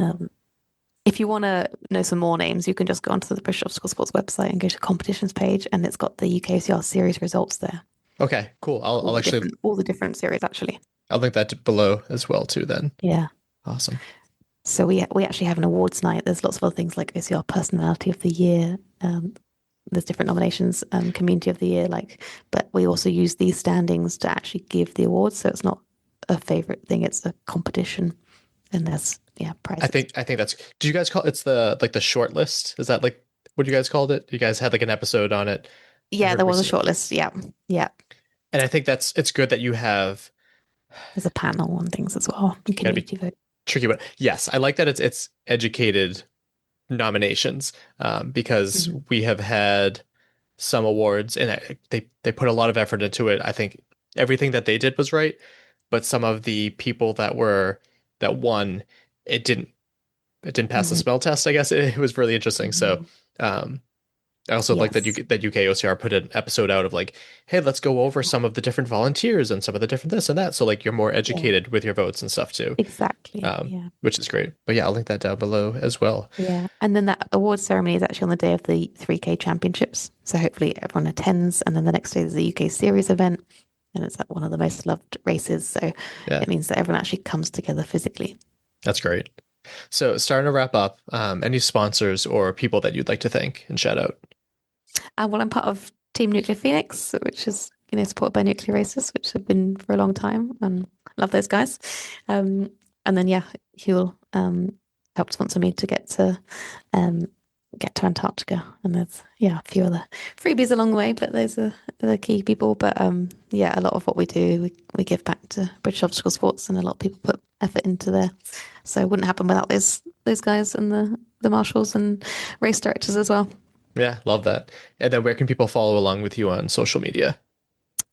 If you want to know some more names, you can just go onto the British Obstacle Sports website and go to competitions page, and it's got the UKOCR series results there. Okay, cool. I'll actually all the different series actually. I'll link that below as well too. Then awesome. So we actually have an awards night. There's lots of other things like OCR Personality of the Year. There's different nominations, Community of the Year, but we also use these standings to actually give the awards. So it's not a favorite thing; it's a competition, and there's prizes. I think that's. Do you guys call it's the short list? Is that like what you guys called it? You guys had like an episode on it. Yeah, there was a short list. Yeah. And I think it's good that you have. There's a panel on things as well. You can vote. Tricky, but yes, I like that it's educated nominations because we have had some awards and they put a lot of effort into it. I think everything that they did was right, but some of the people that won, it didn't pass the smell test. I guess it was really interesting. So I also like that UKOCR put an episode out of like, hey, let's go over some of the different volunteers and some of the different this and that. So like you're more educated with your votes and stuff too. Exactly. Which is great. But yeah, I'll link that down below as well. Yeah. And then that awards ceremony is actually on the day of the 3K championships. So hopefully everyone attends. And then the next day is the UK series event. And it's like one of the most loved races. So it means that everyone actually comes together physically. That's great. So starting to wrap up, any sponsors or people that you'd like to thank and shout out? Well, I'm part of Team Nuclear Phoenix, which is supported by Nuclear Racers, which have been for a long time, and love those guys. And then Huel helped sponsor me to get to Antarctica, and there's a few other freebies along the way, but those are the key people. But a lot of what we do, we give back to British Obstacle Sports, and a lot of people put effort into there. So it wouldn't happen without those guys and the marshals and race directors as well. Yeah, love that. And then where can people follow along with you on social media?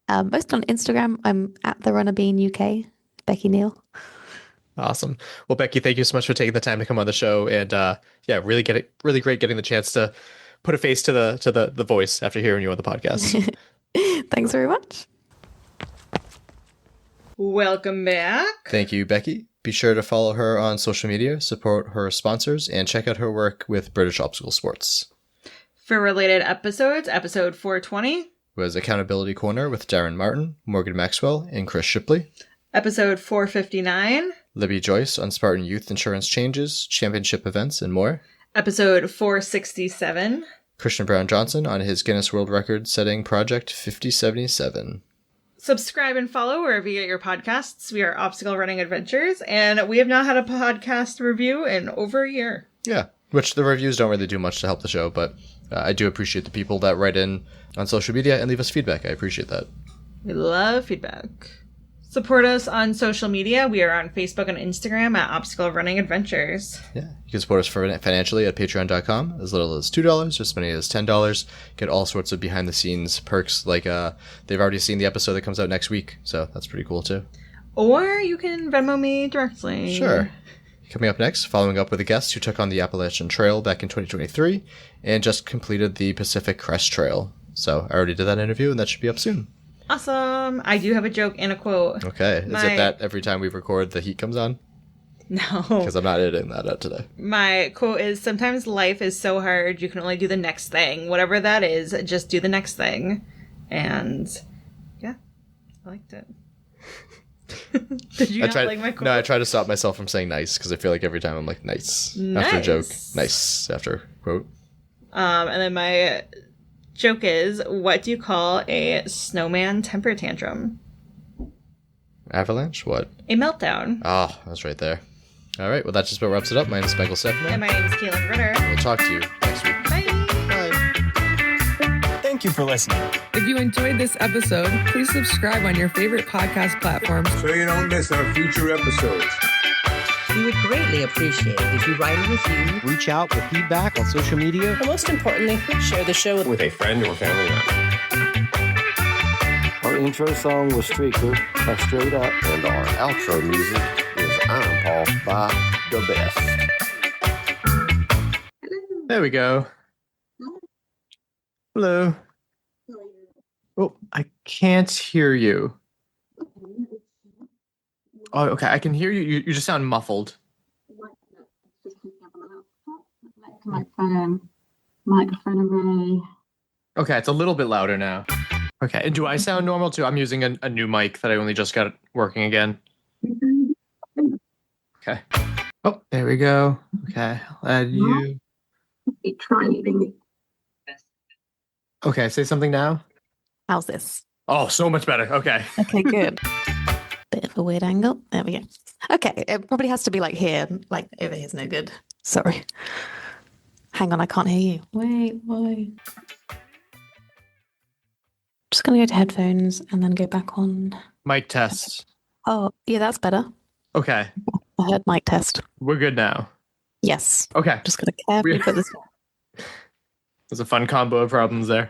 Most on Instagram. I'm at the Runner Bean UK, Becky Neal. Awesome. Well, Becky, thank you so much for taking the time to come on the show. And really great getting the chance to put a face to the voice after hearing you on the podcast. Thanks very much. Welcome back. Thank you, Becky. Be sure to follow her on social media, support her sponsors, and check out her work with British Obstacle Sports. For related episodes, episode 420 was Accountability Corner with Darren Martin, Morgan Maxwell, and Chris Shipley. Episode 459, Libby Joyce on Spartan Youth Insurance Changes, Championship Events, and more. Episode 467, Christian Brown Johnson on his Guinness World Record setting project 5077. Subscribe and follow wherever you get your podcasts. We are Obstacle Running Adventures, and we have not had a podcast review in over a year. Yeah, which the reviews don't really do much to help the show, but I do appreciate the people that write in on social media and leave us feedback. I appreciate that. We love feedback. Support us on social media. We are on Facebook and Instagram at Obstacle Running Adventures. Yeah, you can support us financially at patreon.com, as little as $2, or as many as $10. Get all sorts of behind-the-scenes perks, like they've already seen the episode that comes out next week, so that's pretty cool, too. Or you can Venmo me directly. Sure. Coming up next, following up with a guest who took on the Appalachian Trail back in 2023 and just completed the Pacific Crest Trail. So I already did that interview, and that should be up soon. Awesome. I do have a joke and a quote. Okay. Is it that every time we record, the heat comes on? No. Because I'm not editing that out today. My quote is, sometimes life is so hard, you can only do the next thing. Whatever that is, just do the next thing. And, yeah, I liked it. Did you not like my quote? No, I try to stop myself from saying nice, because I feel like every time I'm like, nice. After a joke, nice after quote. And then my joke is, what do you call a snowman temper tantrum? Avalanche? What? A meltdown. Oh, that's right there. All right, well, that just about wraps it up. My name is Michael Stefano. And my name is Caitlin Ritter. We'll talk to you next week. Bye. Thank you for listening. If you enjoyed this episode, please subscribe on your favorite podcast platform So you don't miss our future episodes. We would greatly appreciate it if you write a review. Reach out with feedback on social media. But most importantly, share the show with a friend or family member. Our intro song was Streaker by Straight Up. And our outro music is I'm Paul by The Best. There we go. Hello. Oh, I can't hear you. Oh, okay. I can hear you. You just sound muffled. Microphone array. Okay, it's a little bit louder now. Okay, and do I sound normal too? I'm using a new mic that I only just got working again. Okay. Oh, there we go. Okay, I'll add you. Okay, say something now. How's this? Oh, so much better. Okay. Okay, good. Bit of a weird angle. There we go. Okay, it probably has to be like here. Like over here's no good. Sorry. Hang on, I can't hear you. Wait, why? Just gonna go to headphones and then go back on. Mic test. Oh, yeah, that's better. Okay. I heard mic test. We're good now. Yes. Okay. Just gonna carefully put this. There's a fun combo of problems there.